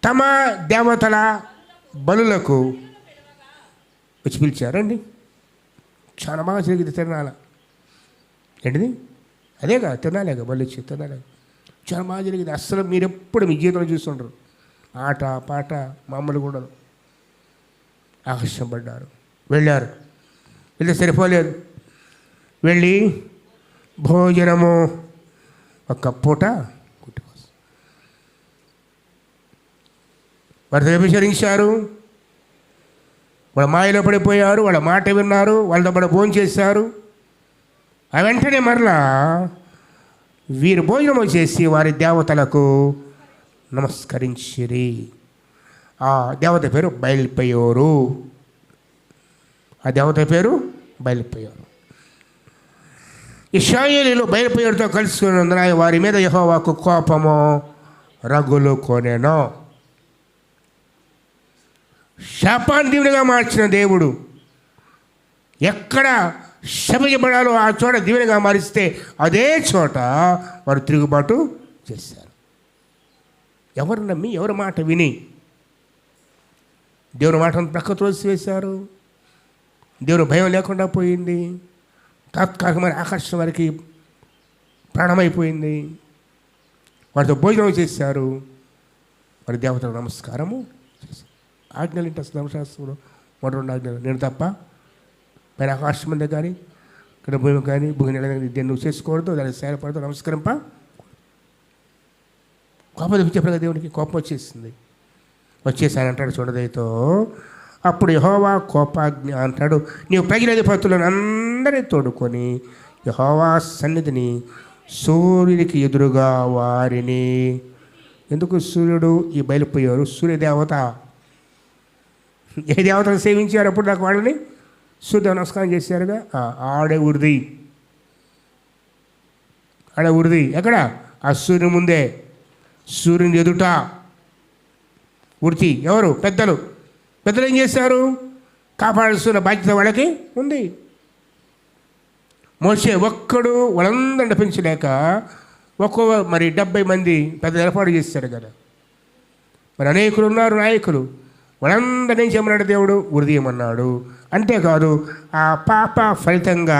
తమ దేవతల బలులకు వచ్చి పిలిచారండి. చాలా బాగా జరిగింది తిరణాల. ఏంటిది? అదేగా తిరణాలేగా, బలు వచ్చి తిరణాలేగా. చాలా బాగా జరిగింది. అస్సలు మీరు ఎప్పుడు మీ జీవితంలో చూస్తుంటారు. ఆట పాట మామూలు కూడా. ఆకర్షింపడ్డారు, వెళ్ళారు. వెళ్తే సరిపోలేదు. వెళ్ళి భోజనము ఒక్క పూట కుట్టుకోసం వారితో వ్యభిచరించారు. వాళ్ళ మాయలో పడిపోయారు. వాళ్ళ మాట విన్నారు. వాళ్ళతో పాటు భోజనం చేశారు. ఆ వెంటనే మరలా వీరు భోజనం చేసి వారి దేవతలకు నమస్కరించిరి. ఆ దేవత పేరు బయల్పెయోరు. ఇశ్రాయేలీయులు బయల్పెయోరుతో కలుసుకున్నందున వారి మీద యెహోవాకు కోపము రగులు కొనెను. శాపాన్ని దీవెనగా మార్చిన దేవుడు ఎక్కడ శపించబడాలో ఆ చోట దీవెనగా మారిస్తే అదే చోట వారు తిరుగుబాటు చేశారు. ఎవరు నమ్మి, ఎవరి మాట విని దేవుని మాటను ప్రక్క త్రోసివేశారు. దేవుని భయం లేకుండా పోయింది. తాత్కాలికమైన ఆకర్షణ వారికి ప్రాణమైపోయింది. వారితో భోజనం చేశారు. వారి దేవతలకు నమస్కారము చేశారు. ఆజ్ఞలు ఏంటి అసలు? ధర్మశాస్త్రంలో 2 ఆజ్ఞలు. నేను తప్ప పైన ఆకాశం మీద కానీ ఇక్కడ భూమి కానీ భూమి నెల కానీ దీన్ని నువ్వు చేసుకోకూడదు, దానికి సహాయపడదు, నమస్కరింప. కోపం తెప్పించేప్పుడు దేవునికి కోపం వచ్చేసాను అంటాడు చూడదైతో. అప్పుడు యెహోవా కోపాజ్ఞ అంటాడు, నీవు ప్రజలధిపతులను అందరినీ తోడుకొని యెహోవా సన్నిధిని సూర్యునికి ఎదురుగా వారిని. ఎందుకు సూర్యుడు? ఈ బయలుపోయారు. సూర్యదేవత. ఏ దేవతను సేవించారు అప్పుడు నాకు? వాళ్ళని సూర్య నమస్కారం చేశారుగా. ఆడే ఉరిది. ఎక్కడ? ఆ సూర్యుని ముందే, సూర్యుని ఎదుట వృత్తి. ఎవరు? పెద్దలు ఏం చేశారు? కాపాడాల్సిన బాధ్యత వాళ్ళకి ఉంది. మోషే ఒక్కడు వాళ్ళందరూ నడిపించలేక మరి 70 మంది పెద్ద ఏర్పాటు చేశాడు కదా. మరి అనేకులు ఉన్నారు, నాయకులు. వాళ్ళందరినీ చేయమన్నాడు దేవుడు, ఉరిదీయమన్నాడు. అంతేకాదు ఆ పాప ఫలితంగా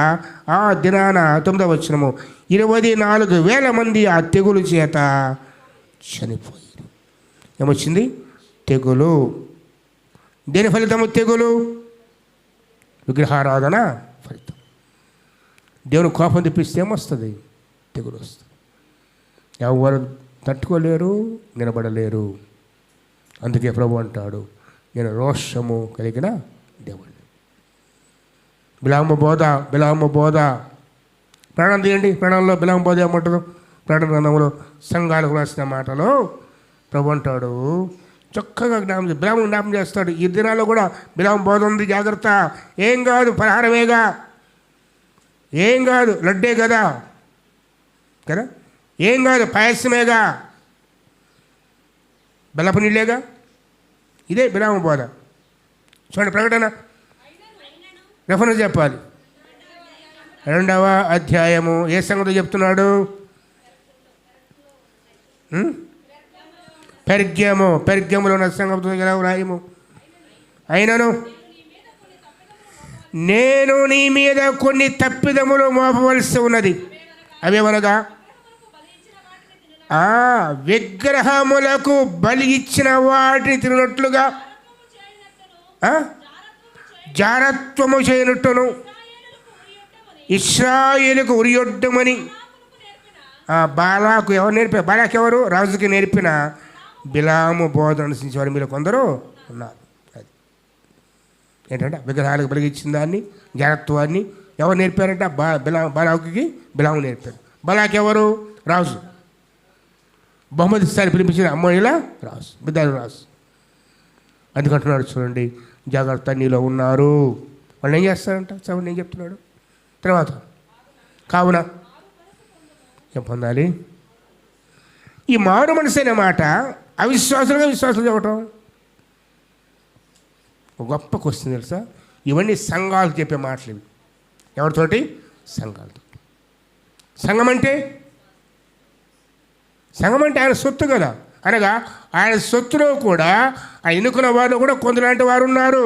ఆ దినాన 9వ వచనము 24,000 మంది ఆ తెగులు చేత చనిపోయారు. ఏమొచ్చింది? తెగులు. దేని ఫలితము? తెగులు. విగ్రహారాధన ఫలితం. దేవుని కోపం తెప్పిస్తే ఏమొస్తుంది? తెగులు వస్తుంది. ఎవరు తట్టుకోలేరు, నిలబడలేరు. అందుకే ప్రభు అంటాడు, నేను రోషము కలిగిన దేవుడిని. బిలాము బోధ. ప్రాణం తీయండి, ప్రాణంలో బిలాము బోధ ఏమంటారు? ప్రాణ గ్రంథంలో సంఘాలకు రాసిన మాటలో ప్రభు అంటాడు, చక్కగా బిలాము జ్ఞాపం చేస్తాడు. ఈ దినాల్లో కూడా బిలాము బోధ ఉంది, జాగ్రత్త. ఏం కాదు, పలహారమేగా, ఏం కాదు, లడ్డే కదా, ఏం కాదు, పాయసమేగా, బెల్లపు నీళ్ళేగా. ఇదే బిలాము బోధ. చూడండి, ప్రకటన రెఫరెన్స్ చెప్పాలి. 2వ అధ్యాయము ఏ సంగతి చెప్తున్నాడు? పెర్గములో ఉన్న సంగతి రాయము. అయినను నేను నీ మీద కొన్ని తప్పిదములు మోపవలసి ఉన్నది. అవేమనగా విగ్రహములకు బలి ఇచ్చిన వాటిని తినట్లుగా జారత్వము చేయనట్టును ఇశ్రాయేలుకు ఉరియొడ్డమని బాలాకు ఎవరు నేర్పారు? బాలాకు ఎవరు? రాజుకి నేర్పిన బిలాము బోధ అనుసరించేవారు మీరు కొందరు ఉన్నారు. అది ఏంటంటే విగ్రహాలకు బలిగిచ్చిన దాన్ని, జారత్వాన్ని ఎవరు నేర్పారంటే బాలాకుకి బిలాము నేర్పారు. బాలాకు ఎవరు? రాజు. బహుమతి స్థాయి పిలిపించిన అమ్మాయిల రాజు, బిడ్డలు రాజు. అందుకంటున్నాడు చూడండి, జాగ్రత్త, నీలో ఉన్నారు. వాళ్ళు ఏం చేస్తారంట? చదువు నేను చెప్తున్నాడు. తర్వాత కావున ఏం పొందాలి? ఈ మారు మనసు అనే మాట అవిశ్వాసులుగా విశ్వాసులు చెప్పటం ఒక గొప్ప క్వశ్చన్ తెలుసా? ఇవన్నీ సంఘాలు చెప్పే మాటలు ఇవి. ఎవరితోటి? సంఘాలతో. సంఘం అంటే ఆయన సొత్తు కదా. అనగా ఆయన సొత్తులో కూడా ఆయన ఎన్నుకున్న వారిలో కూడా కొందలాంటి వారు ఉన్నారు.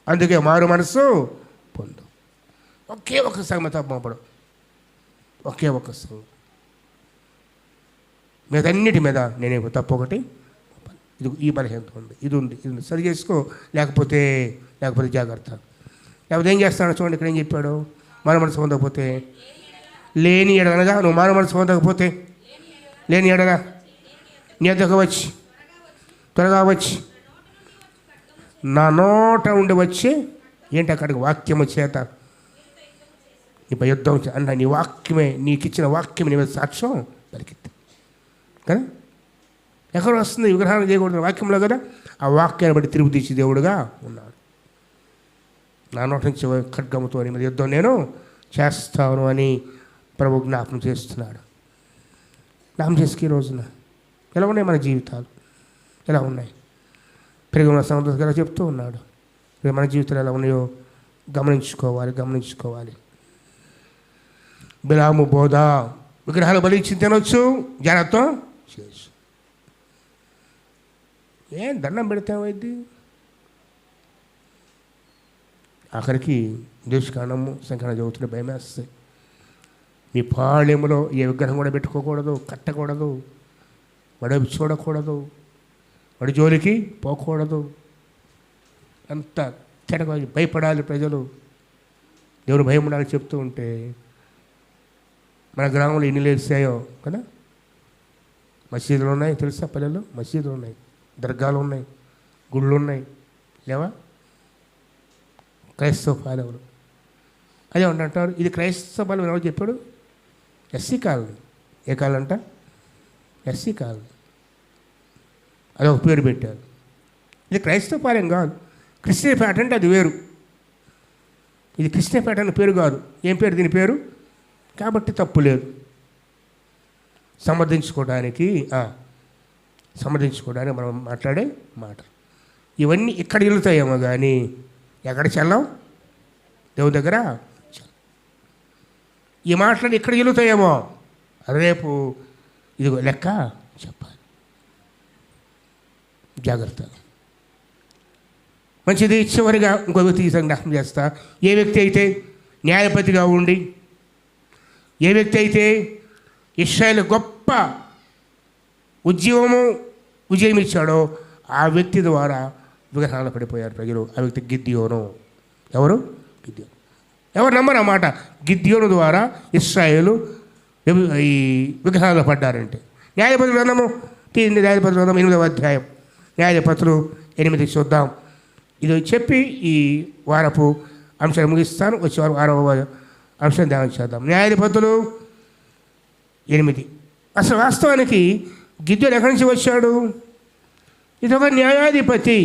అందుకే మారు మనసు పొందు. ఒకే ఒక సంఘం తప్పడం, ఒకే ఒక సంఘం మీదన్నిటి మీద నేనే తప్పు ఒకటి, ఇది ఈ బలహీనత ఉంది, ఇది ఉంది సరి చేసుకో, లేకపోతే జాగ్రత్త. లేకపోతే ఏం చేస్తాను చూడండి, ఇక్కడ ఏం చెప్పాడు? మారు మనసు పొందకపోతే లేని ఎడనగా, నువ్వు మారు మనసు పొందకపోతే లేని ఎడగా నీ ఎద్దకు వచ్చి, త్వరగా వచ్చి, నా నోట ఉండి వచ్చి, ఏంటి అక్కడికి వాక్యము చేత నీపై యుద్ధం అన్న, నీ వాక్యమే, నీకు ఇచ్చిన వాక్యం నీ మీద సాక్ష్యం పలికిద్ది కదా. ఎక్కడ వస్తుంది? విగ్రహాన్ని చేయకూడదు వాక్యంలో కదా. ఆ వాక్యాన్ని బట్టి తిరుగు తీసి దేవుడుగా ఉన్నాడు. నా నోట నుంచి ఖడ్గముతో నీ మీద యుద్ధం నేను చేస్తాను అని ప్రభు జ్ఞాపకం చేస్తున్నాడు. జ్ఞాపకం చేసుకు ఈ రోజున ఎలా ఉన్నాయి మన జీవితాలు, ఎలా ఉన్నాయి? పెరుగున్న సంగతి చెప్తూ ఉన్నాడు. మన జీవితాలు ఎలా ఉన్నాయో గమనించుకోవాలి. బిలాము బోధ, విగ్రహాలు బలిచ్చి తినొచ్చు, జాగ్రత్త చేయొచ్చు. ఏం దండం పెడితేమైంది? ఆఖరికి దేశకాండము సంకలనం చదువుతుంటే భయమేస్తాయి. మీ పాళెములో ఏ విగ్రహం కూడా పెట్టుకోకూడదు, కట్టకూడదు, వడవి చూడకూడదు, వాడి జోలికి పోకూడదు. అంత చెడగా భయపడాలి ప్రజలు, దేవుడు భయం ఉండాలని చెప్తూ ఉంటే మన గ్రామంలో ఎన్ని లేచాయో కదా. మసీదులు ఉన్నాయి తెలుసా? పల్లెల్లో మసీదులు ఉన్నాయి, దర్గాలు ఉన్నాయి, గుళ్ళు ఉన్నాయి, లేవా? క్రైస్తవ పాలెవరు అదే అంటారు. ఇది క్రైస్తవ పాలెం ఎవరు చెప్పాడు? SC colony. ఏ కాలనీ అంట? SC colony. అదొక పేరు పెట్టారు. ఇది క్రైస్తవ పాలెం కాదు, క్రిస్టియన్పేట అంటే అది వేరు. ఇది కృష్ణపేట అనే పేరు కాదు. ఏం పేరు దీని పేరు? కాబట్టి తప్పు లేదు. సమర్థించుకోవడానికి మనం మాట్లాడే మాటలు ఇవన్నీ ఇక్కడ వెళ్తాయేమో కానీ ఎక్కడ చెల్లం? దేవుని దగ్గర ఈ మాటలు ఇక్కడ వెళ్తాయేమో, రేపు ఇది లెక్క చెప్పాలి. జాగ్రత్త. మంచిది. చివరిగా ఇంకో వ్యక్తి జ్ఞాపకం చేస్తా. ఏ వ్యక్తి అయితే న్యాయపతిగా ఉండి, ఏ వ్యక్తి అయితే ఇశ్రాయేలు గొప్ప విజయం ఇచ్చాడో ఆ వ్యక్తి ద్వారా విగ్రహాలు పడిపోయారు ప్రజలు. ఆ వ్యక్తి గిద్యోను. ఎవరు? గిద్యోను. ఎవరు నమ్మరన్నమాట. గిద్యోను ద్వారా ఇశ్రాయేలు ఈ విగ్రహాలు పడ్డారంటే. న్యాయపతుల గ్రంథము 8వ అధ్యాయం, న్యాయపతులు 8 చూద్దాం. ఇది చెప్పి ఈ వారపు అంశాలు ముగిస్తాను. వచ్చేవారు 6వ అంశం ధ్యానం చేద్దాం. న్యాయాధిపతులు 8. అసలు వాస్తవానికి గిద్యోను ఎక్కడి నుంచి వచ్చాడు? ఇదొక న్యాయాధిపతి.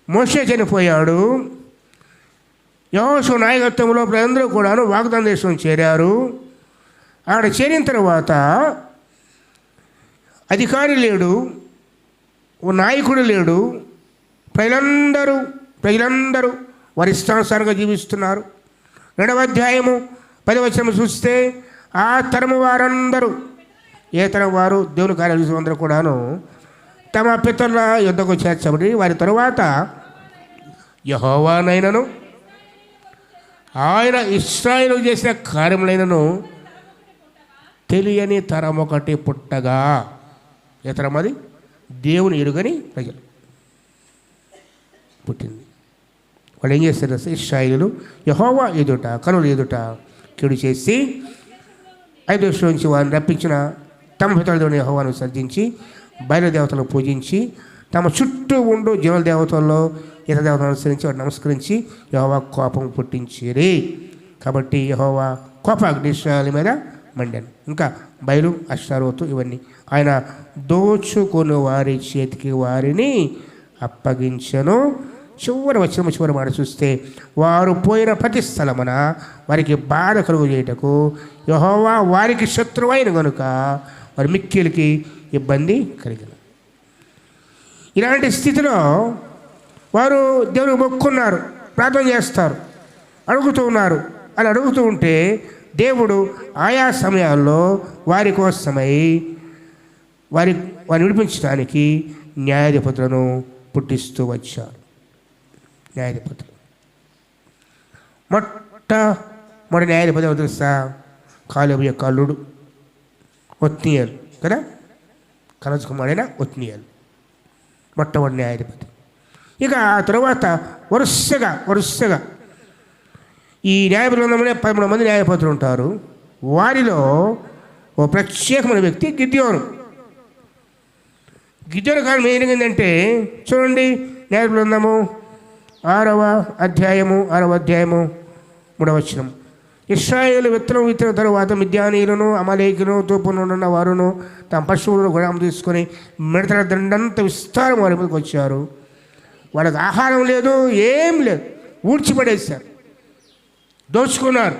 మోషే చనిపోయాడు. యెహోషువ నాయకత్వంలో ప్రజలందరూ కూడాను వాగ్దాన దేశం చేరారు. అక్కడ చేరిన తర్వాత అధికారి లేడు, ఓ నాయకుడు లేడు. ప్రజలందరూ వారి ఇష్టానుసారంగా జీవిస్తున్నారు. 2వ అధ్యాయము 10వ వచనం చూస్తే ఆ తరము వారందరూ, ఏ తరం వారు? దేవుని కార్యాలు అందరూ కూడాను తమ పితరుల యుద్ధకు చేర్చబడి వారి తరువాత యెహోవానైనను ఆయన ఇశ్రాయేలు చేసిన కార్యములైనను తెలియని తరం ఒకటి పుట్టగా. ఏ తరం అది? దేవుని ఎరుగని ప్రజలు పుట్టింది. వాళ్ళు ఏం చేస్తారు? ఇశ్రాయేలు యెహోవా ఎదుట, కనుల ఎదుట కీడు చేసి ఐగుప్తు నుంచి వారిని రప్పించిన తమ పితరులను యెహోవాను సర్జించి బయలుదేవతలను పూజించి తమ చుట్టూ ఉండు జీవన దేవతల్లో ఇతర దేవతలను అనుసరించి వారు నమస్కరించి యెహోవా కోపం పుట్టించిరి. కాబట్టి యెహోవా కోపాగ్ని ఇశ్రాయేలు మీద మండాను. ఇంకా బయలు, అష్టారోతు ఇవన్నీ ఆయన దోచుకొని వారి చేతికి వారిని అప్పగించను. చివరి మాట చూస్తే వారు పోయిన ప్రతి స్థలమున వారికి బాధ కలుగు చేయటకు యెహోవా వారికి శత్రువైన కనుక వారి మిక్కిలికి ఇబ్బంది కలిగిన. ఇలాంటి స్థితిలో వారు దేవునికి మొక్కున్నారు, ప్రార్థన చేస్తారు, అడుగుతూ ఉన్నారు. అలా అడుగుతూ ఉంటే దేవుడు ఆయా సమయాల్లో వారి కోసమై వారిని విడిపించడానికి న్యాయాధిపతులను పుట్టిస్తూ వచ్చారు. న్యాయాధిపతులు మొట్టమొదటి న్యాయాధిపతి ఎవరు తెలుసా? కాలేబు యొక్క అల్లుడు ఒత్నీయేలు కదా, కనజ కుమారుడైన ఒత్నీయేలు మొట్టమొదటి న్యాయాధిపతి. ఇక ఆ తర్వాత వరుసగా ఈ న్యాయబృందంలోనే 13 మంది న్యాయపతులు ఉంటారు. వారిలో ఓ ప్రత్యేకమైన వ్యక్తి గిద్యోను. కాలం ఏం జరిగిందంటే చూడండి, న్యాయబృందము 6వ అధ్యాయము 3వ వచనం. ఇశ్రాయేలు విత్తనం తరువాత మిద్యానీయులను అమలేకును తూర్పునున్న వారును తమ పశువులను గుడాము తీసుకొని మిడతల దండంత విస్తారం వారి మీదకి వచ్చారు. వాళ్ళకి ఆహారం లేదు, ఏం లేదు, ఊడ్చిపడేశారు, దోచుకున్నారు.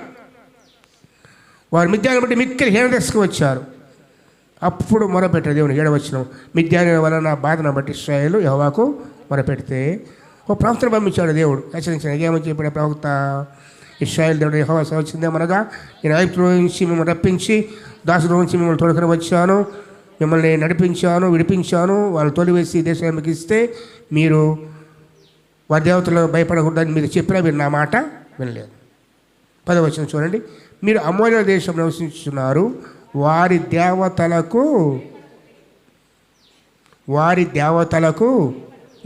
వారు మిద్యాన్ని బట్టి మిక్కిలి హీన దశకు వచ్చారు. అప్పుడు మొరపెట్టారు దేవుని. 7వ వచనం. మిద్యానీయుల వలన బాధను బట్టి ఇశ్రాయేలు యెహోవాకు మొరపెడితే ఓ ప్రవక్తను పంపించాడు దేవుడు. హెచ్చరించిన ఏమని చెప్పిన ప్రవక్త? ఇశ్రాయేలు దేవుడు యెహోవా సెలవిచ్చిందేమనగా, నేను ఐగుప్తు నుంచి మిమ్మల్ని రప్పించి దాసుల నుంచి మిమ్మల్ని తోడుకొని వచ్చాను, మిమ్మల్ని నడిపించాను, విడిపించాను. వాళ్ళు తోలివేసి దేశాన్ని మీకు ఇస్తే మీరు వారి దేవతలు భయపడకూడదని మీరు చెప్పినా మీరు నా మాట వినలేదు. 10వ వచనం చూడండి. మీరు అమోరియల దేశం నివసించుతున్నారు, వారి దేవతలకు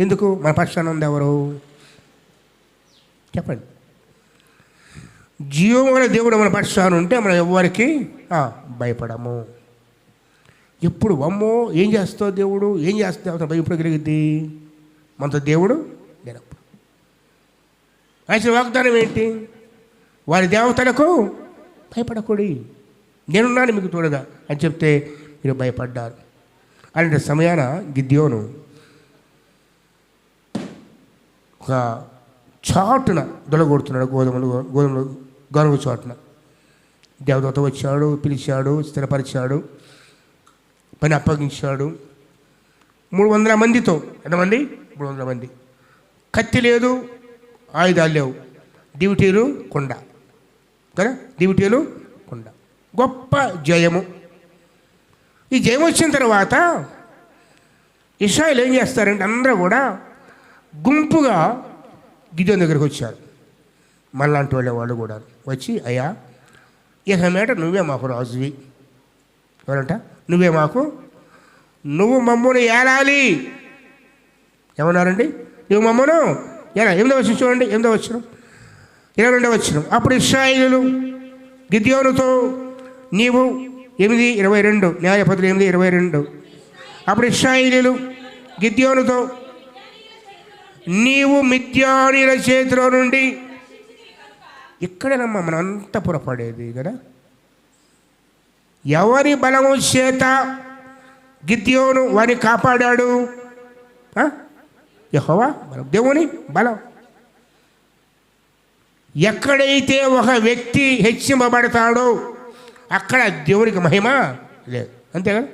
ఎందుకు? మన పక్షాన ఉంది ఎవరు చెప్పండి? జీవమైన దేవుడు మన పక్షాన ఉంటే మనం ఎవరికి భయపడము. ఎప్పుడు అమ్మో ఏం చేస్తావు దేవుడు, ఏం చేస్తావు భయపడగలిగిద్ది? మనతో దేవుడు లేనప్పుడు. అయితే వాగ్దానం ఏంటి? వారి దేవతలకు భయపడకూడి, నేనున్నాను మీకు తోడుగా అని చెప్తే మీరు భయపడ్డారు. అలాంటి సమయాన గిద్యోను ఒక చాటున దొలగొడుతున్నాడు, గోధుమలు చాటున. దేవదూత వచ్చాడు, పిలిచాడు, స్థిరపరిచాడు, పని అప్పగించాడు. 300 మందితో. ఎంతమంది? 300 మంది. కత్తి లేదు, ఆయుధాలు లేవు, దివిటీలు కొండ కదా, దివిటీలు కొండ. గొప్ప జయము. ఈ జయం వచ్చిన తర్వాత ఇశ్రాయేలు ఏం చేస్తారంటే అందరూ కూడా గుంపుగా గిద్యోను దగ్గరికి వచ్చారు. మనలాంటి వాళ్ళు కూడా వచ్చి, అయ్యా ఇక మేట నువ్వే మాకు రాజువి. ఎవరంట? నువ్వు మమ్మను ఏలాలి. ఏమన్నారండి? నువ్వు మమ్మను ఎలా? 8వ వచనం చూడండి. 8వ వచనం, 22వ వచనం. అప్పుడు ఇశ్రాయేలు గిద్యోనుతో నీవు 8:22 న్యాయపతులు 8:22. అప్పుడు ఇశ్రాయేలీయులు గిద్యోనుతో నీవు మిద్యానీయుల చేతిలో నుండి ఇక్కడేనమ్మా మనం అంతా పొరపడేది కదా. ఎవరి బలము చేత గిద్యోను వారిని కాపాడాడు? యెహోవా బలం, దేవుని బలం. ఎక్కడైతే ఒక వ్యక్తి హెచ్చింపబడతాడో అక్కడ దేవునికి మహిమ లేదు, అంతే కదా.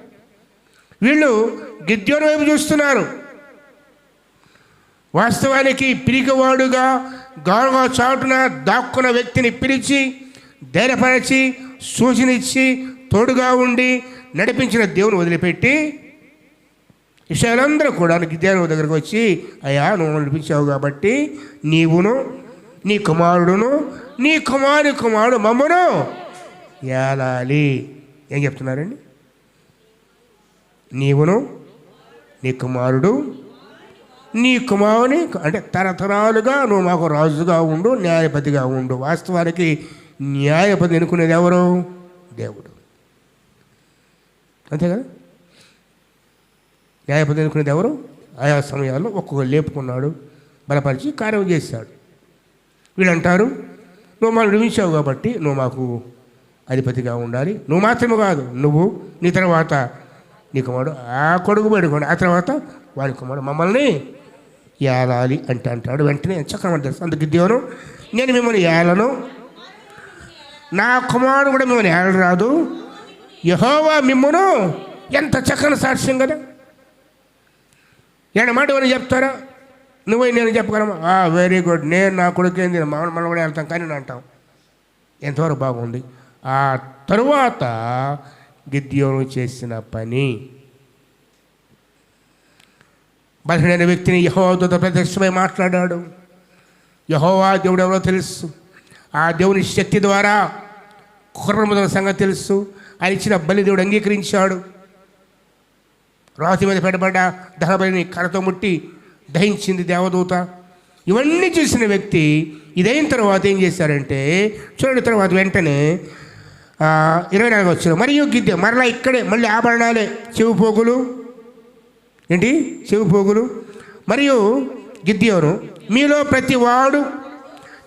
వీళ్ళు గిద్యోను వైపు చూస్తున్నారు. వాస్తవానికి పిరికివాడుగా గారుగా చాటున దాక్కున్న వ్యక్తిని పిలిచి ధైర్యపరిచి సూచన ఇచ్చి తోడుగా ఉండి నడిపించిన దేవుని వదిలిపెట్టి ఇశ్రాయేలందరూ కూడా గిద్యోను దగ్గరకు వచ్చి, అయ్యా నువ్వు నడిపించావు కాబట్టి నీవును నీ కుమారుడును నీ కుమారుడు మమ్మను ఏలాలి. ఏం చెప్తున్నారండి? నీవును నీ కుమారుడు నీ కుమారుని అంటే తరతరాలుగా నువ్వు మాకు రాజుగా ఉండు, న్యాయపతిగా ఉండు. వాస్తవానికి న్యాయపతి ఎన్నుకునేది ఎవరు? దేవుడు, అంతే కదా. న్యాయపతి ఎన్నుకునేది ఎవరు? ఆయా సమయాల్లో ఒక్కొక్క లేపుకున్నాడు, బలపరిచి కార్యం చేశాడు. వీళ్ళు అంటారు, నువ్వు మనం నిర్మించావు కాబట్టి నువ్వు మాకు అధిపతిగా ఉండాలి. నువ్వు మాత్రమే కాదు, నువ్వు నీ తర్వాత నీ కుమారుడు ఆ కొడుకు పెట్టుకోండి, ఆ తర్వాత వాడి కుమారుడు మమ్మల్ని ఏలాలి అంటే అంటాడు. వెంటనే చక్రవర్తి తెలుసు. అందుకు గిద్యోను, నేను మిమ్మల్ని ఏలను, నా కుమారుడు కూడా మిమ్మల్ని ఏలరాదు, యెహోవా మిమ్మును. ఎంత చక్కని సాక్ష్యం కదా. ఏడు మాట ఎవరు చెప్తారా? నువ్వు నేను చెప్పగలమా? వెరీ గుడ్, నేను నా కొడుకు ఏంది మనం కూడా వెళ్తాం కానీ నేను అంటాం. ఎంతవరకు బాగుంది. ఆ తరువాత గిద్యోను చేసిన పని, బలహీనైన వ్యక్తిని యెహోవా దూత ప్రత్యక్షమై మాట్లాడాడు. యెహోవా దేవుడు ఎవరో తెలుసు. ఆ దేవుని శక్తి ద్వారా కుర్రముదల సంగతి తెలుసు. ఆయన ఇచ్చిన బలి దేవుడు అంగీకరించాడు. రాతి మీద పెట్టబడ్డ దహబలిని కర్రతో ముట్టి దహించింది దేవదూత. ఇవన్నీ చూసిన వ్యక్తి ఇదైన తర్వాత ఏం చేశారంటే చూడండి, తర్వాత వెంటనే 24 వచ్చారు. మరియు గిద్య మరలా ఇక్కడే మళ్ళీ ఆభరణాలే, చెవి పోగులు, ఏంటి చెవి పోగులు. మరియు గిద్యోను, మీలో ప్రతి వాడు,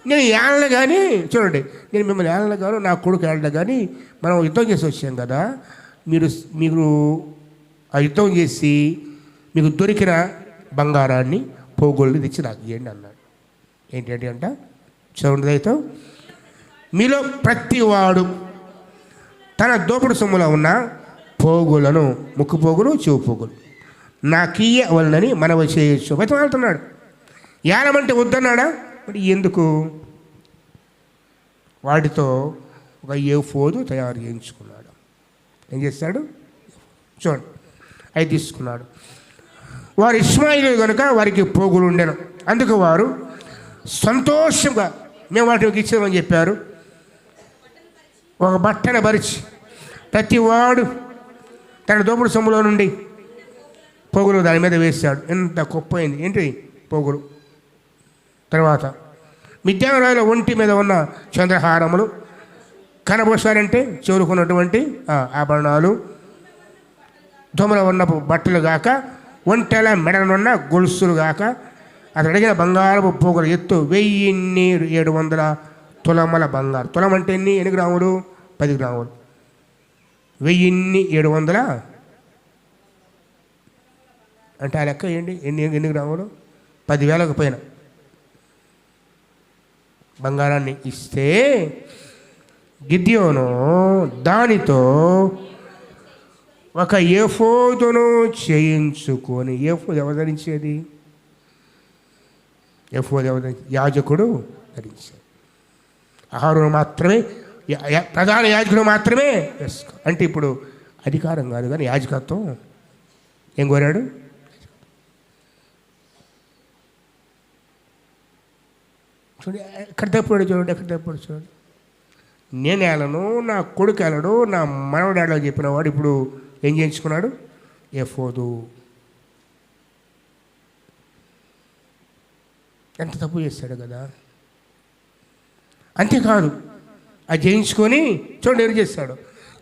నేను ఏళ్ళ కానీ చూడండి, నేను మిమ్మల్ని ఏళ్ళ గాను నా కొడుకు ఏళ్ళ కానీ మనం యుద్ధం చేసి వచ్చాం కదా, మీరు ఆ యుద్ధం చేసి మీకు దొరికిన బంగారాన్ని పోగొల్ని తెచ్చి నాకు ఇవ్వండి అన్నాడు. ఏంటంటే అంట చూడండి, అయితే మీలో ప్రతి వాడు తన దోపుడు సొమ్ములో ఉన్న పోగులను, ముక్కు పోగులు చెవు పోగులు నాకీయ వలనని మనవి చేయొచ్చు బతిమాలుతున్నాడు. ఏలమంటే వద్దన్నాడా? మరి ఎందుకు? వాటితో ఒక ఏఫోదు తయారు చేయించుకున్నాడు. ఏం చేస్తాడు చూడండి, అవి తీసుకున్నాడు. వారు ఇష్మాయిలు కనుక వారికి పోగులు ఉండెను. అందుకు వారు సంతోషంగా మేము వాటికి ఇచ్చామని చెప్పారు. ఒక బట్టను పరిచి ప్రతి వాడు తన దోపుడు సొమ్ములో నుండి పోగులు దాని మీద వేశాడు. ఎంత గొప్పైంది ఏంటి పోగులు. తర్వాత మిద్యాను ఒంటి మీద ఉన్న చంద్రహారములు, కనబోసారంటే చెవులుకున్నటువంటి ఆభరణాలు, దొమల ఉన్న బట్టలు గాక, ఒంటెల మెడనున్న గొలుసులు గాక, అతడు అడిగిన బంగారపు పోగుల ఎత్తు 1700 తులముల బంగారు. తులం అంటే ఎన్ని గ్రాములు? 10 గ్రాములు. 1700 అంటే ఆ లెక్క ఏంటి? ఎన్ని గ్రాములు? 10,000కు పైన బంగారాన్ని ఇస్తే గిద్యోను దానితో ఒక ఏఫోదును చేయించుకొని, ఏఫోదు ఎవరు ధరించేది? ఏఫోదు ఎవరు యాజకుడు ధరించేది. అహరోను మాత్రమే, ప్రధాన యాజకుడు మాత్రమే వేసుకో. అంటే ఇప్పుడు అధికారం కాదు కానీ యాజకత్వం ఏం కోరాడు? చూడండి ఎక్కడ తప్పాడు, చూడండి ఎక్కడ తప్పాడు చూడండి. నేను ఏలను, నా కొడుకు ఏలడు, నా మనవడు ఏడో చెప్పిన వాడు ఇప్పుడు ఏం చేయించుకున్నాడు? ఏఫోదు. ఎంత తప్పు చేశాడు కదా. అంతేకాదు అది చేయించుకొని చూడండి ఏం చేస్తాడు,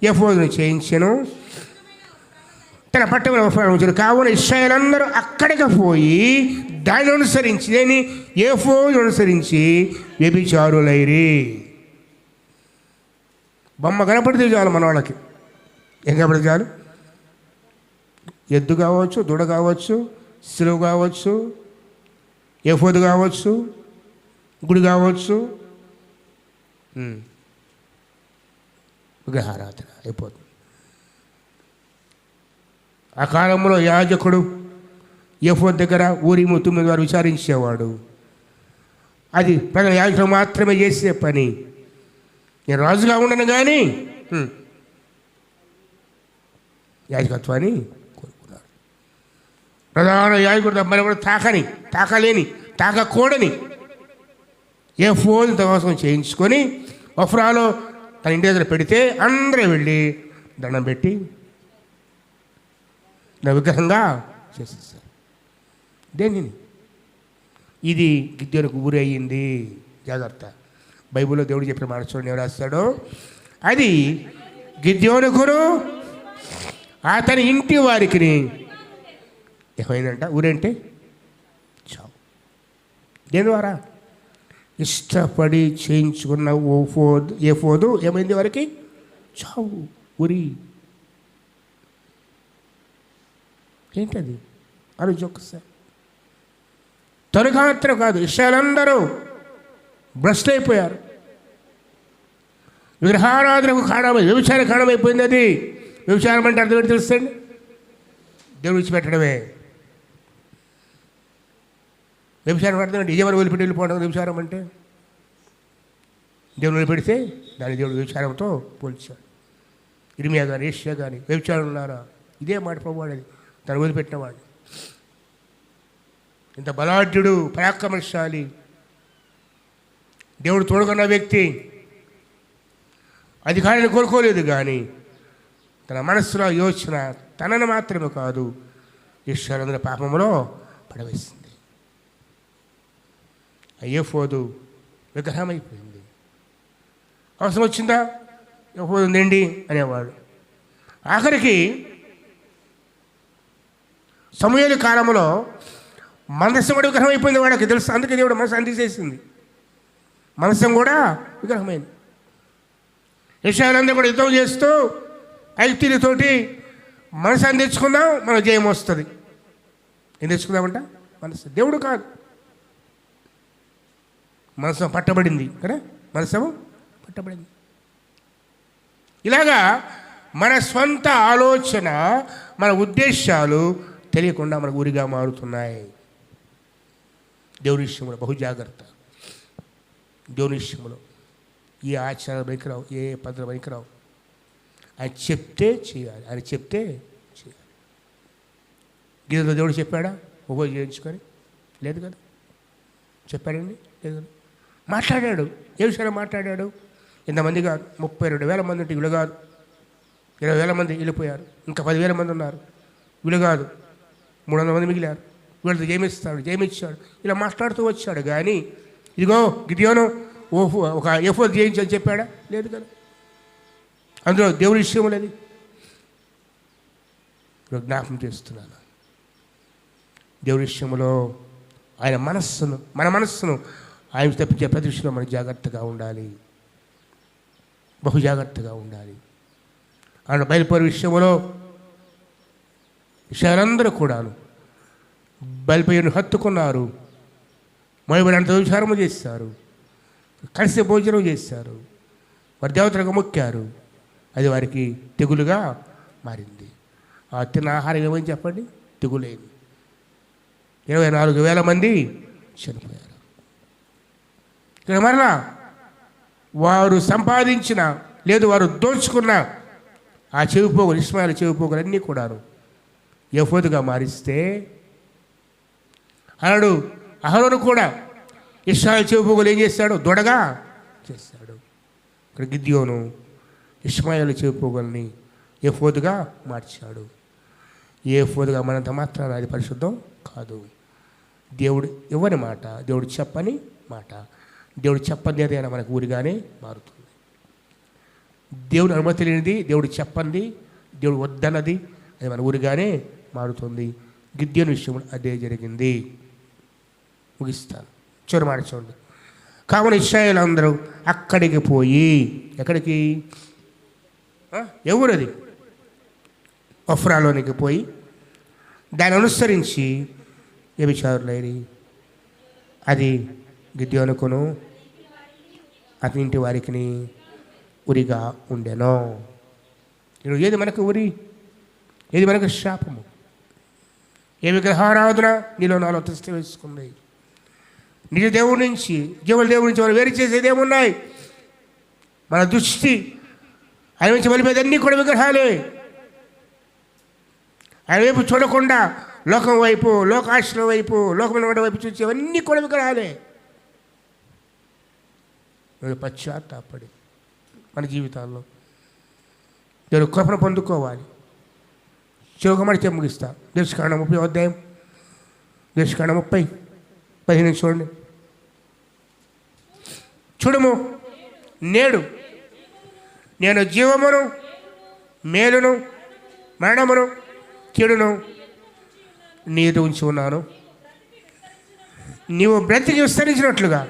ఏఫోదును చేయించాను, తన పట్టణంలో కావున ఇశ్రాయేలందరూ అక్కడికి పోయి దాన్ని అనుసరించి, దేని ఏఫోదు అనుసరించి వ్యభిచారులైరి. బొమ్మ కనపడితే చాలు మన వాళ్ళకి. ఏం కనపడితే చాలు? ఎద్దు కావచ్చు, దూడ కావచ్చు, సిలువ కావచ్చు, ఏఫోదు కావచ్చు, గుడి కావచ్చు, విగ్రహారాధన అయిపోతుంది. ఆ కాలంలో యాజకుడు ఏఫోదు దగ్గర ఊరిము తుమ్మిది వారు విచారించేవాడు. అది ప్రజల యాజకులు మాత్రమే చేసే పని. నేను రాజుగా ఉండను కానీ యాజకత్వాన్ని కోరుకున్నాడు. ప్రధాన యాజకుడు మరి కూడా తాకకూడని ఏఫోదు కోసం చేయించుకొని ఒఫ్రాలో తన ఇంటి దగ్గర పెడితే అందరూ వెళ్ళి దండం పెట్టి నా విగ్రహంగా చేసేసారు. దేనిని? ఇది గిద్యోనుకు ఊరి అయ్యింది. జాగ్రత్త. బైబిల్లో దేవుడు చెప్పిన మాట చూడండి, ఎవరు రాస్తాడో. అది గిద్యోనుకును అతని ఇంటి వారికి ఏమైందంట? ఊరంటే చావు. దేని ద్వారా? ఇష్టపడి చేయించుకున్న ఏఫోదు ఏమైంది వారికి? చావు, ఉరి. ఏంటది? ఆలోచన ఒక్కసారి. తొలగాత్రం కాదు, ఇష్టాలందరూ భ్రష్ట్ అయిపోయారు. విగ్రహారాధనకు కారణమై వ్యభిచార కారణమైపోయింది. అది వ్యభిచారం అంటే అర్థం ఏంటి తెలుస్తుంది? దేవుడు విడిచిపెట్టడమే. వ్యభిచారం అర్థం ఏంటి? యజమాని వదిలిపెట్టి వెళ్ళిపోవడం వ్యభిచారం అంటే. దేవుడు వదిలిపెడితే దాన్ని దేవుడు వ్యభిచారంతో పోల్చాడు. ఇర్మియా కానీ ఏషియా కానీ వ్యభిచారం ఉన్నారా? ఇదే మాట ప్రభువాడేది. తను వదిలిపెట్టినవాడు. ఇంత బలాఢ్యుడు, పరాక్రమశాలి, దేవుడు తోడుకున్న వ్యక్తి అధికారిని కోరుకోలేదు. కానీ తన మనస్సులో యోచన తనను మాత్రమే కాదు, ఈశ్వరుని పాపములో పడవేసింది. ఏఫోదు విగ్రహం అయిపోయింది. అవసరం వచ్చిందా? ఏఫోదు ఉందండి అనేవాడు. ఆఖరికి సమూయేలు కాలంలో మనస్సు కూడా విగ్రహం అయిపోయింది వాడికి తెలుసు. అందుకే దేవుడు మనసు అందిసేసింది. మనస్సం కూడా విగ్రహమైంది. యెషయాలందరూ కూడా యుద్ధం చేస్తూ ఐగుప్తీయులతోటి మనసు తెచ్చుకుందాం, మన జయం వస్తుంది. ఏం తెచ్చుకుందామంట? మనసు. దేవుడు కాదు, మనసు పట్టబడింది కదా, మనసు పట్టబడింది. ఇలాగా మన స్వంత ఆలోచన, మన ఉద్దేశాలు తెలియకుండా మనకు ఊరిగా మారుతున్నాయి. దేవుని విషయంలో బహు జాగ్రత్త. దేవుని విషయంలో ఏ ఆచారం పనికిరావు, ఏ పద్ధతి పనికిరావు. ఆయన చెప్తే చేయాలి, ఆయన చెప్తే చేయాలి. గీతలో దేవుడు చెప్పాడా? ఒక్కో చేయించుకొని? లేదు కదా. చెప్పాడండి? లేదు కదా. మాట్లాడాడు. ఏ విషయంలో మాట్లాడాడు? ఇంతమంది కాదు, 32,000 మంది ఉంటే వీళ్ళు కాదు, 20,000 మంది వెళ్ళిపోయారు, ఇంకా 10,000 మంది ఉన్నారు, వీళ్ళు కాదు, 300 మంది మిగిలారు, వీళ్ళతో జయమిచ్చాడు. ఇలా మాట్లాడుతూ వచ్చాడు. కానీ ఇదిగో గిద్యోను ఒక ఏఫోదు చేయించని చెప్పాడా? లేదు కదా. అందులో దేవుడి విషయం లేదు. జ్ఞాపకం చేస్తున్నాను, దేవుడి విషయంలో ఆయన మనస్సును, మన మనస్సును ఆయన తప్పించే ప్రతి విషయంలో మనం జాగ్రత్తగా ఉండాలి, బహు జాగ్రత్తగా ఉండాలి. ఆయన బయలుపరి విషయంలో విషయాలందరూ కూడాను బయలుపరిని హత్తుకున్నారు, మోయబడినంత విచారము చేశారు, కలిసి భోజనం చేశారు, వారి దేవతలకు మొక్కారు. అది వారికి తెగులుగా మారింది. ఆ తిన్న ఆహారం ఏమని చెప్పండి? తెగులేని. 24,000 మంది చనిపోయారు. ఇక్కడ మరలా వారు సంపాదించిన, లేదు వారు దోచుకున్న ఆ చెవిపోగులు, ఇష్మాయిల చెవిపోగులు అన్నీ కూడాను ఏఫోదుగా మారిస్తే, అన్నాడు అహరోను కూడా ఇష్మాయిల చెవిపోగులు ఏం చేశాడు? దొడగా చేశాడు. ఇక్కడ గిద్యోను ఇష్మాయిల చెవిపోగుల్ని ఏఫోదుగా మార్చాడు. ఏఫోదుగా మనంత మాత్రాన అది పరిశుద్ధం కాదు. దేవుడు ఇవ్వని మాట, దేవుడు చెప్పని మాట, దేవుడు చెప్పంది ఏదైనా మనకు ఊరిగానే మారుతుంది. దేవుడు అనుమతి లేనిది, దేవుడు చెప్పంది, దేవుడు వద్దన్నది అది మన ఊరిగానే మారుతుంది. గిద్యోను విషయంలో అదే జరిగింది. ముగిస్తాను, చివరి మాట చూడండి. కావున ఇశ్రాయేలు అందరూ అక్కడికి పోయి, ఎక్కడికి? ఎవరది? ఒఫ్రాలోనికి పోయి దాన్ని అనుసరించి వ్యభిచారులైరి. అది గిద్యోనుకును అతని ఇంటి వారికి ఉరిగా ఉండెను. ఏది మనకు ఉరి? ఏది మనకు శాపము? ఏ విగ్రహారాధన నీలో నాలో తిష్ట వేసుకుంది. నిజ దేవుడి నుంచి, జీవుల దేవుడి నుంచి మనం వేరు చేసేది ఏమున్నాయి? మన దృష్టి ఆయన నుంచి వెళ్ళిపోయేదన్నీ కూడా విగ్రహాలే. ఆయన వైపు చూడకుండా లోకం వైపు, లోకాశ్రమ వైపు, లోకమైన వైపు చూసేవన్నీ కూడా విగ్రహాలే. పశ్చాత్తాపడి మన జీవితాల్లో దేవుడు కృపను పొందుకోవాలి. శివకుమారి ముగిస్తా. దేశకాండ 30వ అధ్యాయం, దేశకాండ 30:15 చూడండి. చూడము, నేడు నేను జీవమును, మేలును, మరణమును, కీడును నీతో ఉంచి ఉన్నాను. నీవు బ్రతికి విస్తరించినట్లుగా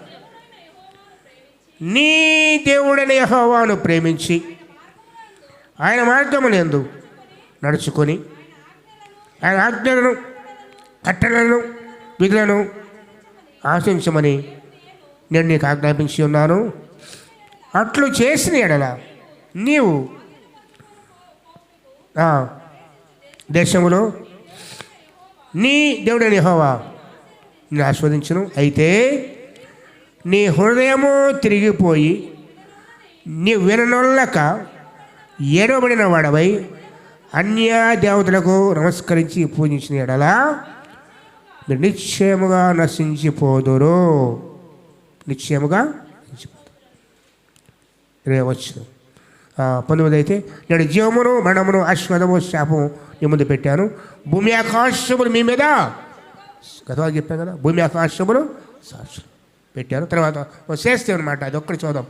నీ దేవుడైన యెహోవాను ప్రేమించి ఆయన మార్గమునందు నడుచుకొని ఆయన ఆజ్ఞలను, కట్టడలను, విధులను ఆశించమని నేను నీకు ఆజ్ఞాపించి ఉన్నాను. అట్లు చేసిన ఎడల నీవు దేశములో నీ దేవుడైన యెహోవా నిన్ను ఆస్వాదించును. అయితే నీ హృదయము తిరిగిపోయి నీ విననొల్లక ఏడవబడిన వాడవై అన్య దేవతలకు నమస్కరించి పూజించిన ఎడల మీరు నిశ్చయముగా నశించిపోదురు. నిశ్చయముగా నశించిపోదురు. 20 19 అయితే నేను జీవమును, మరణమును, ఆశీర్వాదము, శాపము నీ ముందు పెట్టాను. భూమి ఆకాశములు మీ మీద, గతంలో చెప్పాను కదా, భూమి ఆకాశములు సాక్షులు పెట్టాను. తర్వాత చేస్తే అనమాట, అది ఒక్కటి చూద్దాం.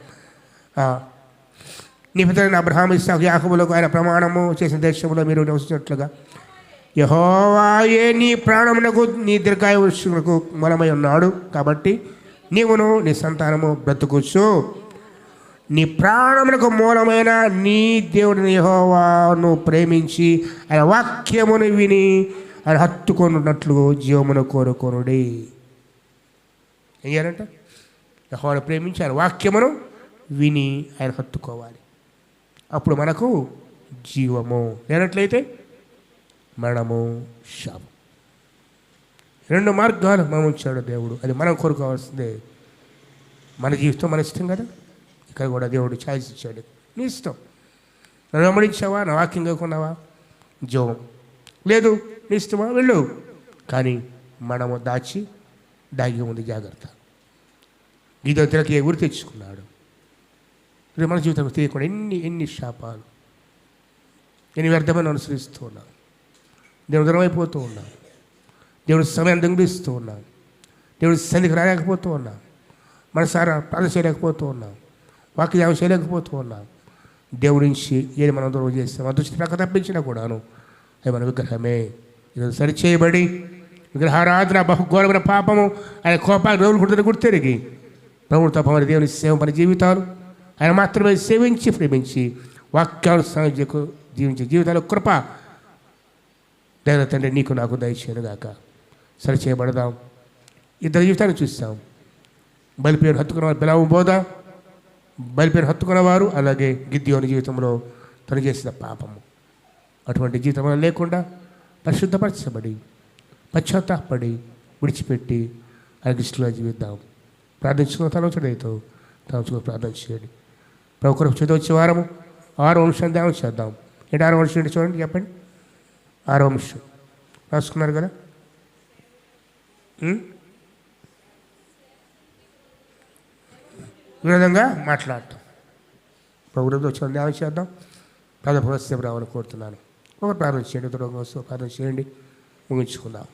నీ పితరులైన అబ్రహాము, ఇస్సాకు, యాకోబులకు ఆయన ప్రమాణము చేసిన దేశంలో మీరు నివసించినట్లుగా యెహోవాయే నీ ప్రాణమునకు, నీ దీర్ఘాయుష్కు మూలమై ఉన్నాడు. కాబట్టి నీవును నీ సంతానము బ్రతుకుచ్చు. నీ ప్రాణమునకు మూలమైన నీ దేవుడిని యెహోవాను ప్రేమించి ఆయన వాక్యమును విని ఆయన హత్తుకొనున్నట్లు జీవమును కోరుకొనుడి. ఏం చేయాలంటే యెహోవాను ప్రేమించి ఆయన వాక్యమును విని ఆయన హత్తుకోవాలి. అప్పుడు మనకు జీవము, లేనట్లయితే మరణము, శాపం. 2 మార్గాలు మనం ఉంచాడు దేవుడు. అది మనం కోరుకోవాల్సిందే. మన జీవితం మన ఇష్టం కదా. ఇక్కడ కూడా దేవుడు ఛాయిస్ ఇచ్చాడు. నీ ఇష్టం. నన్ను వెంబడించావా, నా వాక్యం కాకున్నావా, జీవం. లేదు, నీ ఇష్టమా, వెళ్ళు. కానీ మనము దాగి ఉంది, జాగ్రత్త. గీతకి గురి తెచ్చుకున్నాడు. ఇది మన జీవితం తెలియకుండా ఎన్ని శాపాలు, ఎన్ని వ్యర్థమైన అనుసరిస్తూ ఉన్నాం. దేవుడు దూరం అయిపోతూ ఉన్నాం. దేవుడి సమయం దొంగిలిస్తూ ఉన్నాం. దేవుడి సన్నిధికి రాలేకపోతూ ఉన్నాం. మనసారా ప్రార్థన చేయలేకపోతూ ఉన్నాం. వాక్యం చేయలేకపోతూ ఉన్నాం. దేవుడి నుంచి ఏది మనం దూరం చేస్తాం, అదృష్టి ప్రక్క తప్పించినా కూడాను అది మన విగ్రహమే. ఈరోజు సరిచేయబడి విగ్రహారాధన బహుఘోరమైన పాపము, ఆయన కోపాన్ని రోజులు గుర్తెరిగి ప్రభుత్వ మన దేవుని సేవ, మన జీవితాలు ఆయన మాత్రమే సేవించి ప్రేమించి వాక్యానుసారకు జీవించే జీవితాలు కృప దేవత తండ్రి నీకు నాకు దయచేయనుగాక. సరిచేయబడదాం. ఇద్దరు జీవితాన్ని చూస్తాం. బలిపేరు హత్తుకున్నవారు బిలాము బోధ, బలిపేరు హత్తుకున్నవారు, అలాగే గిద్యోని జీవితంలో తను చేసిన పాపము. అటువంటి జీవితంలో లేకుండా పరిశుద్ధపరచబడి పశ్చాత్తాపడి విడిచిపెట్టి ఆయన దృష్టిలో జీవిద్దాం. ప్రార్థించుకున్న తలచడైతో తలచుకుని ప్రార్థన చేయండి. ప్రభు కొరకు చదివచ్చే వారము 6వ అంశం ధ్యానం చేద్దాం. 6వ అంశం ఏంటి చూడండి, చెప్పండి. 6వ అంశం రాసుకున్నారు కదా. ఈ విధంగా మాట్లాడటం. ప్రభుత్వం వచ్చిన ధ్యానం చేద్దాం. ప్రార్థన రావాలని కోరుతున్నాను. ఒకరు ప్రార్థన చేయండి, ఇతరుల కోసం ప్రార్థన చేయండి. ముగించుకుందాం.